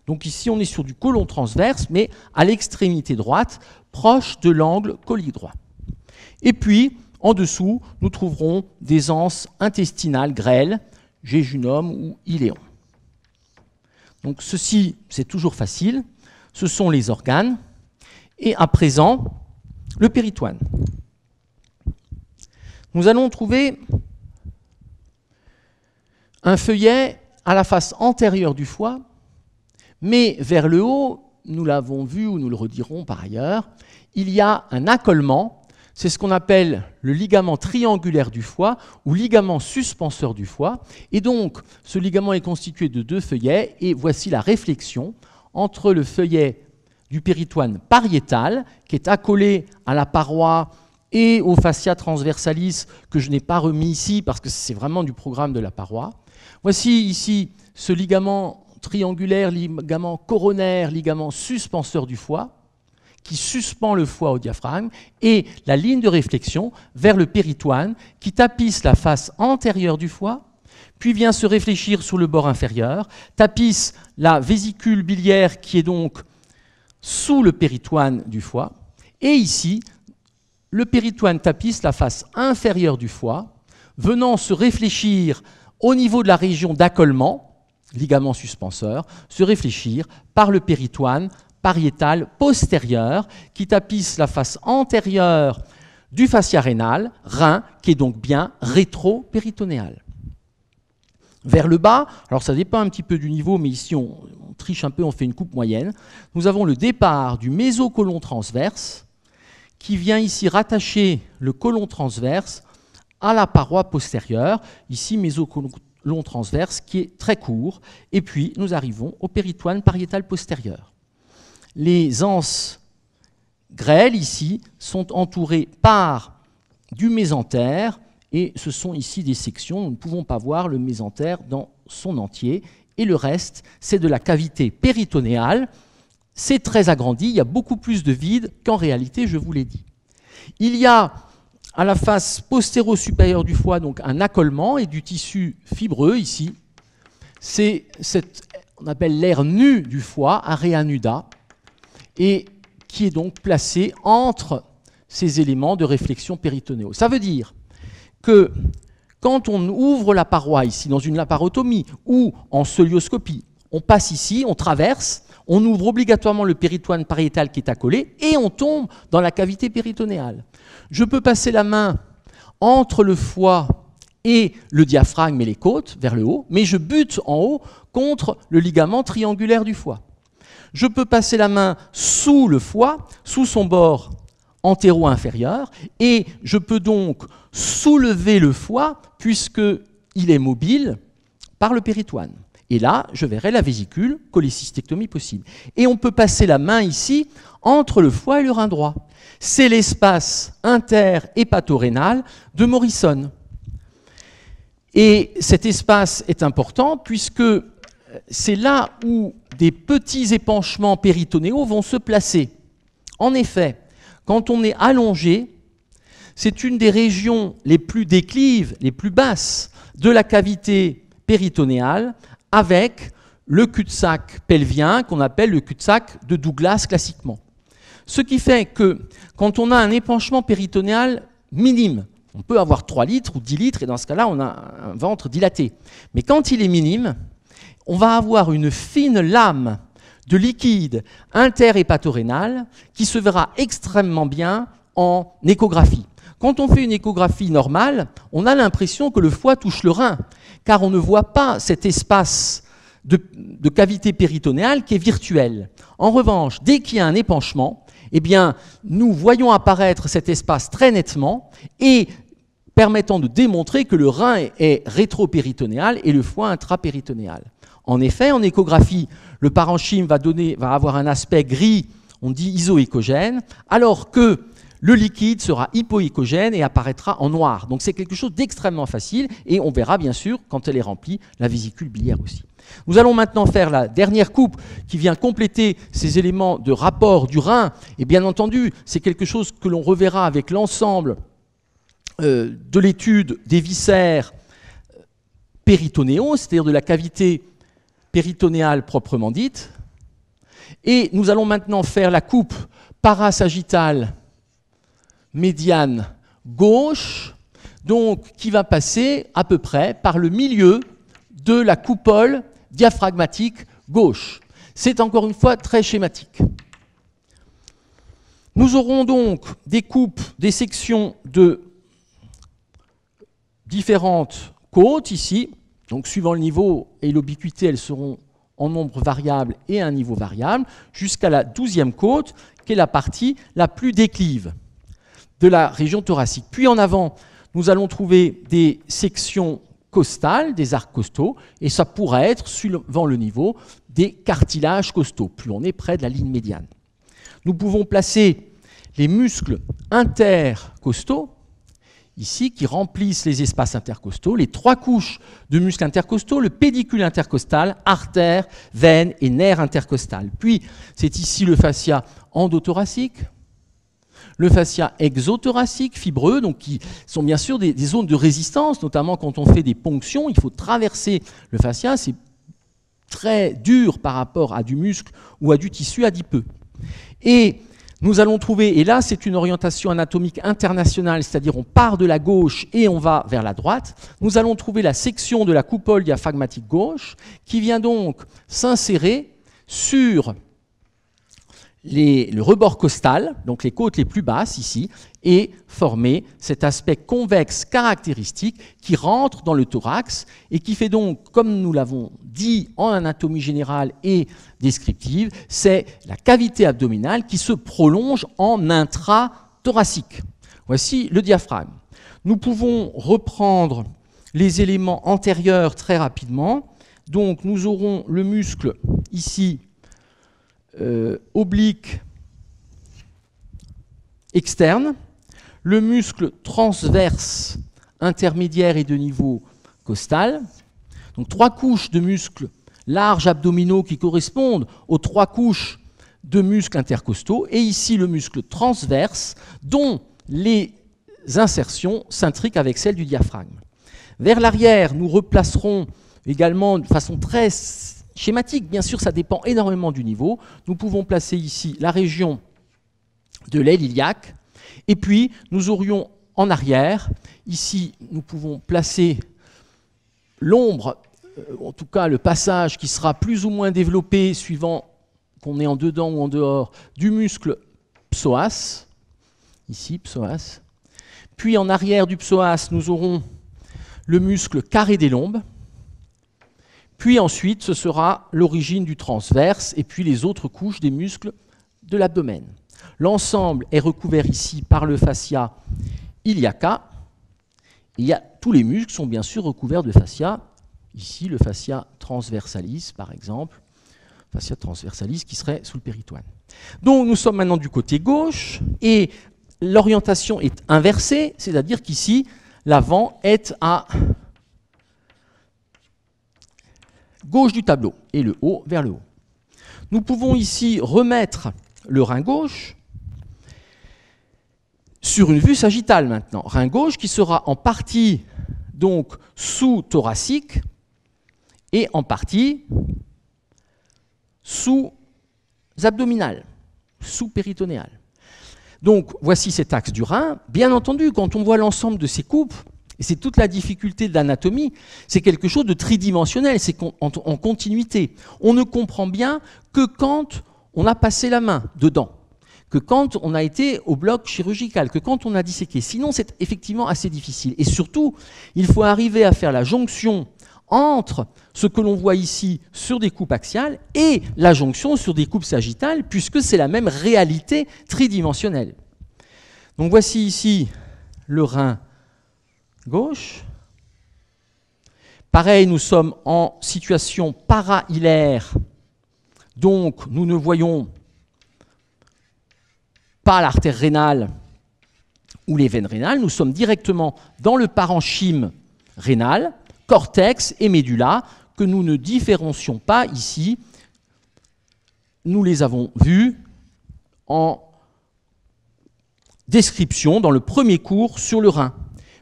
Donc ici, on est sur du côlon transverse, mais à l'extrémité droite, proche de l'angle colique droit. Et puis, en dessous, nous trouverons des anses intestinales grêles, jéjunum ou iléon. Donc ceci, c'est toujours facile. Ce sont les organes. Et à présent, le péritoine. Nous allons trouver un feuillet à la face antérieure du foie, mais vers le haut, nous l'avons vu ou nous le redirons par ailleurs, il y a un accolement, c'est ce qu'on appelle le ligament triangulaire du foie ou ligament suspenseur du foie. Et donc, ce ligament est constitué de 2 feuillets, et voici la réflexion entre le feuillet du péritoine pariétal, qui est accolé à la paroi et au fascia transversalis, que je n'ai pas remis ici parce que c'est vraiment du programme de la paroi. Voici ici ce ligament triangulaire, ligament coronaire, ligament suspenseur du foie, qui suspend le foie au diaphragme, et la ligne de réflexion vers le péritoine, qui tapisse la face antérieure du foie, puis vient se réfléchir sur le bord inférieur, tapisse la vésicule biliaire qui est donc sous le péritoine du foie, et ici, le péritoine tapisse la face inférieure du foie, venant se réfléchir au niveau de la région d'accolement, ligament suspenseur, se réfléchir par le péritoine pariétal postérieur qui tapisse la face antérieure du fascia rénal, rein, qui est donc bien rétro-péritonéal. Vers le bas, alors ça dépend un petit peu du niveau, mais ici on triche un peu, on fait une coupe moyenne. Nous avons le départ du mésocôlon transverse qui vient ici rattacher le côlon transverse à la paroi postérieure, ici mésocôlon transverse qui est très court, et puis nous arrivons au péritoine pariétal postérieur. Les anses grêles ici sont entourées par du mésentère, et ce sont ici des sections, nous ne pouvons pas voir le mésentère dans son entier, et le reste c'est de la cavité péritonéale. C'est très agrandi, il y a beaucoup plus de vide qu'en réalité, je vous l'ai dit. Il y a à la face postéro-supérieure du foie donc un accolement et du tissu fibreux ici. C'est on appelle l'aire nue du foie, area nuda, et qui est donc placé entre ces éléments de réflexion péritonéaux. Ça veut dire que quand on ouvre la paroi ici dans une laparotomie ou en scolioscopie, on passe ici, on traverse, on ouvre obligatoirement le péritoine pariétal qui est accolé et on tombe dans la cavité péritonéale. Je peux passer la main entre le foie et le diaphragme et les côtes vers le haut, mais je bute en haut contre le ligament triangulaire du foie. Je peux passer la main sous le foie, sous son bord antéro-inférieur, et je peux donc soulever le foie puisqu'il est mobile par le péritoine. Et là, je verrai la vésicule, cholécystectomie possible. Et on peut passer la main ici entre le foie et le rein droit. C'est l'espace inter-hépatorénal de Morrison. Et cet espace est important puisque c'est là où des petits épanchements péritonéaux vont se placer. En effet, quand on est allongé, c'est une des régions les plus déclives, les plus basses de la cavité péritonéale, avec le cul-de-sac pelvien qu'on appelle le cul-de-sac de Douglas classiquement. Ce qui fait que quand on a un épanchement péritonéal minime, on peut avoir 3 litres ou 10 litres, et dans ce cas-là, on a un ventre dilaté. Mais quand il est minime, on va avoir une fine lame de liquide interhépatorénal qui se verra extrêmement bien en échographie. Quand on fait une échographie normale, on a l'impression que le foie touche le rein, car on ne voit pas cet espace de cavité péritonéale qui est virtuel. En revanche, dès qu'il y a un épanchement, eh bien, nous voyons apparaître cet espace très nettement et permettant de démontrer que le rein est rétropéritonéal et le foie intrapéritonéal. En effet, en échographie, le parenchyme va avoir un aspect gris, on dit isoéchogène, alors que le liquide sera hypoéchogène et apparaîtra en noir. Donc c'est quelque chose d'extrêmement facile et on verra bien sûr, quand elle est remplie, la vésicule biliaire aussi. Nous allons maintenant faire la dernière coupe qui vient compléter ces éléments de rapport du rein. Et bien entendu, c'est quelque chose que l'on reverra avec l'ensemble de l'étude des viscères péritonéaux, c'est-à-dire de la cavité péritonéale proprement dite. Et nous allons maintenant faire la coupe parasagittale médiane gauche, donc qui va passer à peu près par le milieu de la coupole diaphragmatique gauche. C'est encore une fois très schématique. Nous aurons donc des coupes, des sections de différentes côtes ici. Donc suivant le niveau et l'ubiquité, elles seront en nombre variable et à un niveau variable, jusqu'à la 12e côte, qui est la partie la plus déclive de la région thoracique. Puis en avant, nous allons trouver des sections costales, des arcs costaux, et ça pourrait être, suivant le niveau, des cartilages costaux, plus on est près de la ligne médiane. Nous pouvons placer les muscles intercostaux, ici, qui remplissent les espaces intercostaux, les 3 couches de muscles intercostaux, le pédicule intercostal, artère, veine et nerf intercostal. Puis, c'est ici le fascia endothoracique, le fascia exothoracique, fibreux, donc qui sont bien sûr des zones de résistance, notamment quand on fait des ponctions, il faut traverser le fascia, c'est très dur par rapport à du muscle ou à du tissu adipeux. Et nous allons trouver, et là c'est une orientation anatomique internationale, c'est-à-dire on part de la gauche et on va vers la droite, nous allons trouver la section de la coupole diaphragmatique gauche qui vient donc s'insérer sur le rebord costal, donc les côtes les plus basses ici, et former cet aspect convexe caractéristique qui rentre dans le thorax et qui fait donc, comme nous l'avons dit en anatomie générale et descriptive, c'est la cavité abdominale qui se prolonge en intrathoracique. Voici le diaphragme. Nous pouvons reprendre les éléments antérieurs très rapidement. Donc nous aurons le muscle ici oblique externe, le muscle transverse intermédiaire et de niveau costal, donc 3 couches de muscles larges abdominaux qui correspondent aux 3 couches de muscles intercostaux, et ici le muscle transverse dont les insertions s'intriquent avec celles du diaphragme. Vers l'arrière, nous replacerons également de façon très schématique, bien sûr ça dépend énormément du niveau. Nous pouvons placer ici la région de l'aile iliaque, et puis nous aurions en arrière, ici nous pouvons placer l'ombre, en tout cas le passage qui sera plus ou moins développé suivant qu'on est en dedans ou en dehors du muscle psoas, ici psoas. Puis en arrière du psoas, nous aurons le muscle carré des lombes. Puis ensuite, ce sera l'origine du transverse et puis les autres couches des muscles de l'abdomen. L'ensemble est recouvert ici par le fascia iliaca. Tous les muscles sont bien sûr recouverts de fascia. Ici, le fascia transversalis, par exemple. Fascia transversalis qui serait sous le péritoine. Donc, nous sommes maintenant du côté gauche et l'orientation est inversée, c'est-à-dire qu'ici, l'avant est à gauche du tableau et le haut vers le haut. Nous pouvons ici remettre le rein gauche sur une vue sagittale maintenant. Rein gauche qui sera en partie donc sous-thoracique et en partie sous-abdominal, sous-péritonéal. Donc voici cet axe du rein. Bien entendu, quand on voit l'ensemble de ces coupes, et c'est toute la difficulté de l'anatomie, c'est quelque chose de tridimensionnel, c'est en continuité. On ne comprend bien que quand on a passé la main dedans, que quand on a été au bloc chirurgical, que quand on a disséqué. Sinon, c'est effectivement assez difficile. Et surtout, il faut arriver à faire la jonction entre ce que l'on voit ici sur des coupes axiales et la jonction sur des coupes sagittales, puisque c'est la même réalité tridimensionnelle. Donc voici ici le rein gauche. Pareil, nous sommes en situation para-hilaire, donc nous ne voyons pas l'artère rénale ou les veines rénales, nous sommes directement dans le parenchyme rénal, cortex et médula, que nous ne différencions pas ici. Nous les avons vus en description dans le premier cours sur le rein.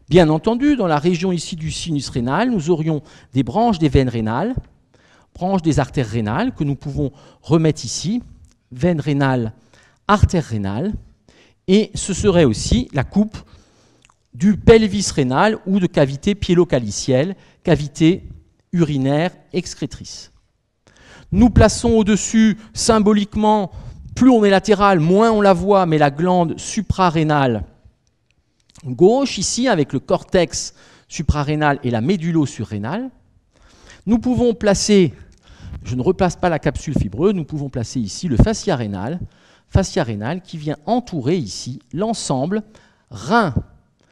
Bien entendu, dans la région ici du sinus rénal, nous aurions des branches des veines rénales, branches des artères rénales que nous pouvons remettre ici, veine rénale, artère rénale, et ce serait aussi la coupe du pelvis rénal ou de cavité piélo-calicielle, cavité urinaire excrétrice. Nous plaçons au-dessus, symboliquement, plus on est latéral, moins on la voit, mais la glande suprarénale gauche, ici, avec le cortex suprarénal et la médullo-surrénale. Nous pouvons placer, je ne replace pas la capsule fibreuse, nous pouvons placer ici le fascia rénal qui vient entourer ici l'ensemble rein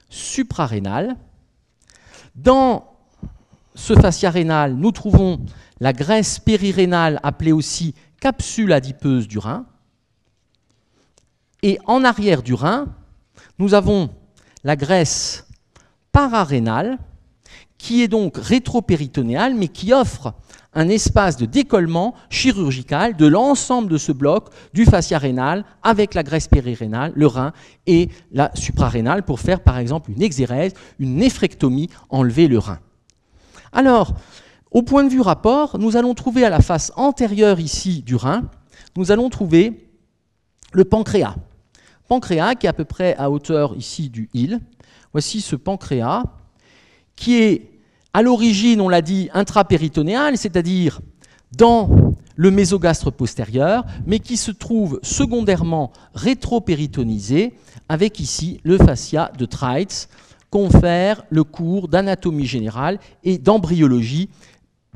suprarénal. Dans ce fascia rénal, nous trouvons la graisse périrénale, appelée aussi capsule adipeuse du rein. Et en arrière du rein, nous avons la graisse pararénale, qui est donc rétropéritonéale, mais qui offre un espace de décollement chirurgical de l'ensemble de ce bloc du fascia rénal avec la graisse périrénale, le rein et la suprarénale pour faire par exemple une exérèse, une néphrectomie, enlever le rein. Alors, au point de vue rapport, nous allons trouver à la face antérieure ici du rein, nous allons trouver le pancréas. Pancréas qui est à peu près à hauteur ici du île. Voici ce pancréas qui est à l'origine, on l'a dit, intrapéritonéal, c'est-à-dire dans le mésogastre postérieur, mais qui se trouve secondairement rétropéritonisé, avec ici le fascia de Treitz, confère le cours d'anatomie générale et d'embryologie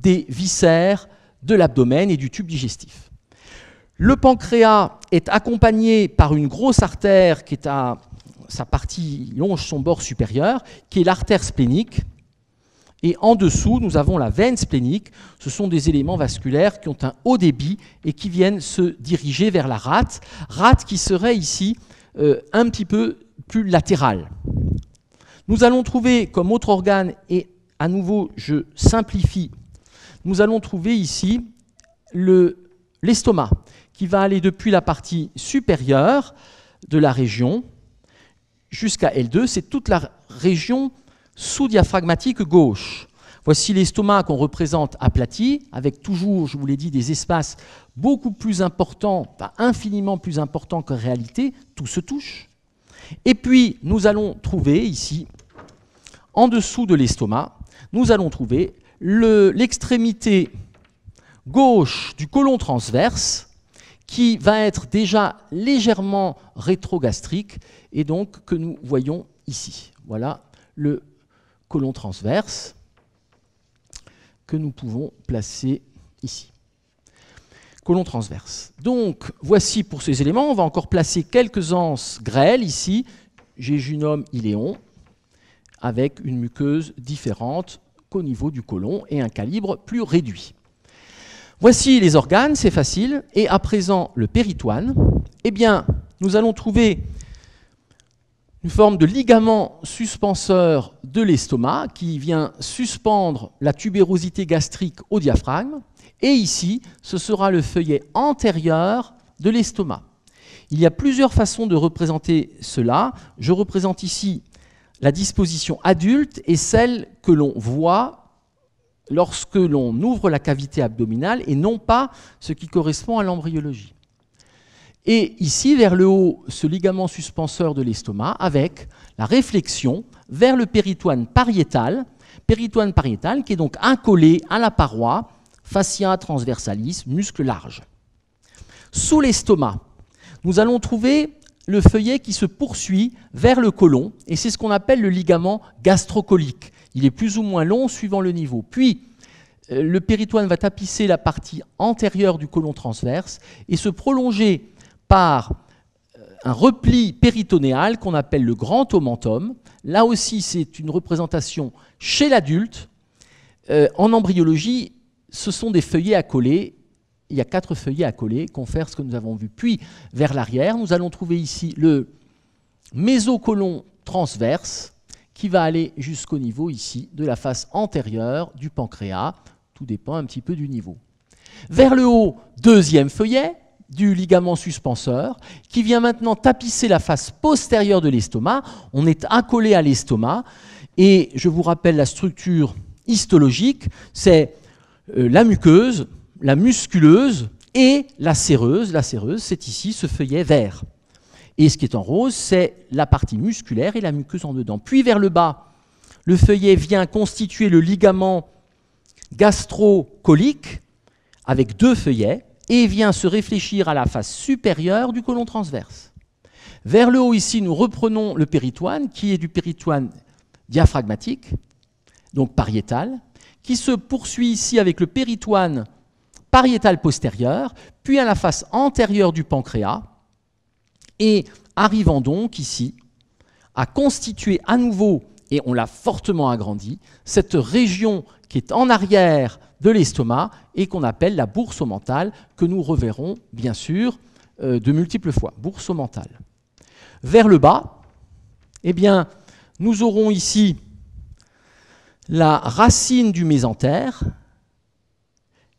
des viscères de l'abdomen et du tube digestif. Le pancréas est accompagné par une grosse artère qui est à sa partie, longe son bord supérieur, qui est l'artère splénique. Et en dessous, nous avons la veine splénique. Ce sont des éléments vasculaires qui ont un haut débit et qui viennent se diriger vers la rate. Rate qui serait ici un petit peu plus latérale. Nous allons trouver comme autre organe, et à nouveau je simplifie, nous allons trouver ici l'estomac qui va aller depuis la partie supérieure de la région jusqu'à L2. C'est toute la région sous-diaphragmatique gauche. Voici l'estomac qu'on représente aplati, avec toujours, je vous l'ai dit, des espaces beaucoup plus importants, pas infiniment plus importants qu'en réalité, tout se touche. Et puis, nous allons trouver ici, en dessous de l'estomac, nous allons trouver l'extrémité gauche du côlon transverse, qui va être déjà légèrement rétrogastrique, et donc que nous voyons ici. Voilà le côlon transverse que nous pouvons placer ici. Côlon transverse. Donc, voici pour ces éléments. On va encore placer quelques anses grêles ici, jéjunum, iléon, avec une muqueuse différente qu'au niveau du côlon et un calibre plus réduit. Voici les organes, c'est facile. Et à présent, le péritoine. Eh bien, nous allons trouver une forme de ligament suspenseur de l'estomac qui vient suspendre la tubérosité gastrique au diaphragme. Et ici, ce sera le feuillet antérieur de l'estomac. il y a plusieurs façons de représenter cela. Je représente ici la disposition adulte et celle que l'on voit lorsque l'on ouvre la cavité abdominale et non pas ce qui correspond à l'embryologie. Et ici, vers le haut, ce ligament suspenseur de l'estomac avec la réflexion vers le péritoine pariétal qui est donc accolé à la paroi, fascia transversalis, muscle large. Sous l'estomac, nous allons trouver le feuillet qui se poursuit vers le côlon, et c'est ce qu'on appelle le ligament gastrocolique. Il est plus ou moins long suivant le niveau. Puis, le péritoine va tapisser la partie antérieure du côlon transverse et se prolonger par un repli péritonéal qu'on appelle le grand omentum. Là aussi, c'est une représentation chez l'adulte. En embryologie, ce sont des feuillets accolés. Il y a 4 feuillets accolés, confèrent ce que nous avons vu. Puis, vers l'arrière, nous allons trouver ici le mésocolon transverse qui va aller jusqu'au niveau ici de la face antérieure du pancréas. Tout dépend un petit peu du niveau. Vers le haut, deuxième feuillet du ligament suspenseur qui vient maintenant tapisser la face postérieure de l'estomac. On est accolé à l'estomac et je vous rappelle la structure histologique, c'est la muqueuse, la musculeuse et la séreuse. La séreuse, c'est ici ce feuillet vert. Et ce qui est en rose, c'est la partie musculaire et la muqueuse en dedans. Puis vers le bas, le feuillet vient constituer le ligament gastrocolique avec 2 feuillets et vient se réfléchir à la face supérieure du côlon transverse. Vers le haut ici, nous reprenons le péritoine, qui est du péritoine diaphragmatique, donc pariétal, qui se poursuit ici avec le péritoine pariétal postérieur, puis à la face antérieure du pancréas, et arrivant donc ici à constituer à nouveau, et on l'a fortement agrandi, cette région qui est en arrière de l'estomac et qu'on appelle la bourse omentale, que nous reverrons bien sûr de multiples fois, bourse omentale. Vers le bas, eh bien, nous aurons ici la racine du mésentère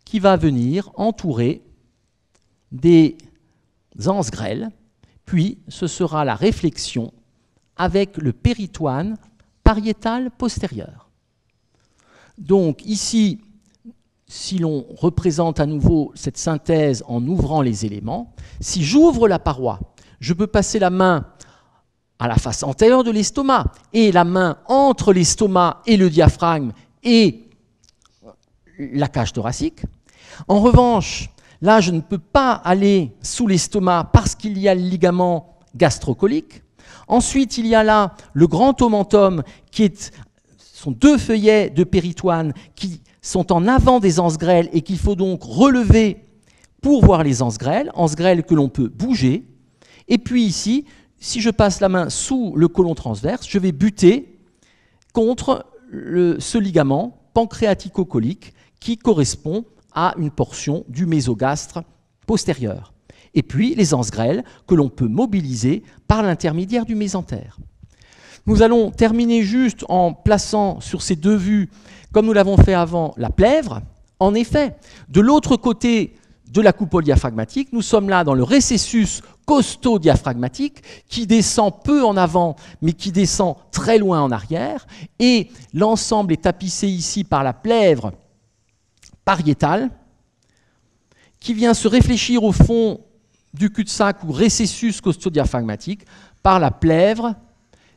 qui va venir entourer des anses grêles, puis ce sera la réflexion avec le péritoine pariétal postérieur. Donc ici, si l'on représente à nouveau cette synthèse en ouvrant les éléments, si j'ouvre la paroi, je peux passer la main à la face antérieure de l'estomac et la main entre l'estomac et le diaphragme et la cage thoracique. En revanche, là, je ne peux pas aller sous l'estomac parce qu'il y a le ligament gastrocolique. Ensuite, il y a là le grand omentum qui sont 2 feuillets de péritoine qui sont en avant des anses grêles et qu'il faut donc relever pour voir les anses grêles que l'on peut bouger. Et puis ici, si je passe la main sous le côlon transverse, je vais buter contre ce ligament pancréatico-colique qui correspond à une portion du mésogastre postérieur. Et puis les anses grêles que l'on peut mobiliser par l'intermédiaire du mésentère. Nous allons terminer juste en plaçant sur ces 2 vues, comme nous l'avons fait avant, la plèvre. En effet, de l'autre côté de la coupole diaphragmatique, nous sommes là dans le récessus costo-diaphragmatique qui descend peu en avant, mais qui descend très loin en arrière. Et l'ensemble est tapissé ici par la plèvre pariétale qui vient se réfléchir au fond du cul-de-sac ou récessus costo-diaphragmatique par la plèvre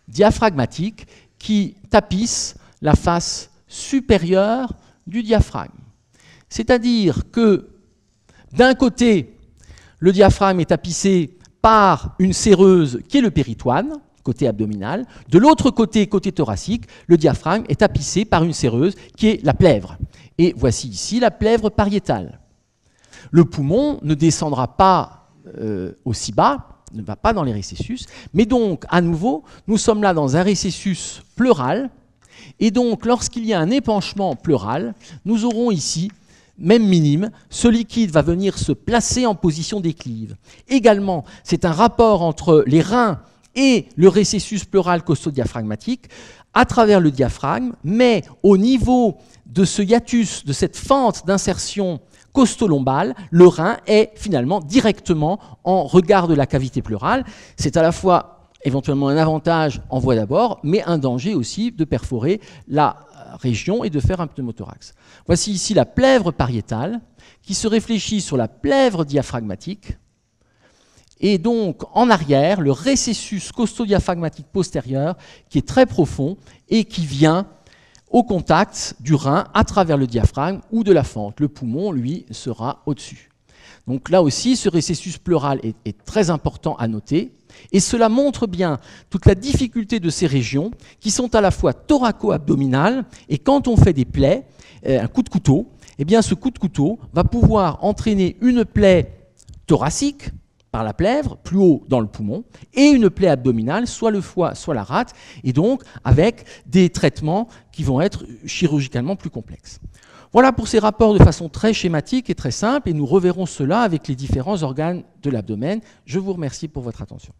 diaphragmatique qui tapisse la face supérieure du diaphragme. C'est-à-dire que d'un côté, le diaphragme est tapissé par une séreuse qui est le péritoine, côté abdominal. De l'autre côté, côté thoracique, le diaphragme est tapissé par une séreuse qui est la plèvre. Et voici ici la plèvre pariétale. Le poumon ne descendra pas aussi bas, ne va pas dans les récessus, mais donc, à nouveau, nous sommes là dans un récessus pleural, et donc, lorsqu'il y a un épanchement pleural, nous aurons ici, même minime, ce liquide va venir se placer en position d'éclive. Également, c'est un rapport entre les reins et le récessus pleural costo-diaphragmatique à travers le diaphragme, mais au niveau de ce hiatus, de cette fente d'insertion costolombale, le rein est finalement directement en regard de la cavité pleurale. C'est à la fois éventuellement un avantage en voie d'abord, mais un danger aussi de perforer la région et de faire un pneumothorax. Voici ici la plèvre pariétale qui se réfléchit sur la plèvre diaphragmatique. Et donc, en arrière, le récessus costodiaphragmatique postérieur qui est très profond et qui vient au contact du rein à travers le diaphragme ou de la fente. Le poumon, lui, sera au-dessus. Donc là aussi, ce récessus pleural est très important à noter. Et cela montre bien toute la difficulté de ces régions qui sont à la fois thoraco-abdominales et quand on fait des plaies, un coup de couteau, eh bien ce coup de couteau va pouvoir entraîner une plaie thoracique par la plèvre, plus haut dans le poumon, et une plaie abdominale, soit le foie, soit la rate, et donc avec des traitements qui vont être chirurgicalement plus complexes. Voilà pour ces rapports de façon très schématique et très simple, et nous reverrons cela avec les différents organes de l'abdomen. Je vous remercie pour votre attention.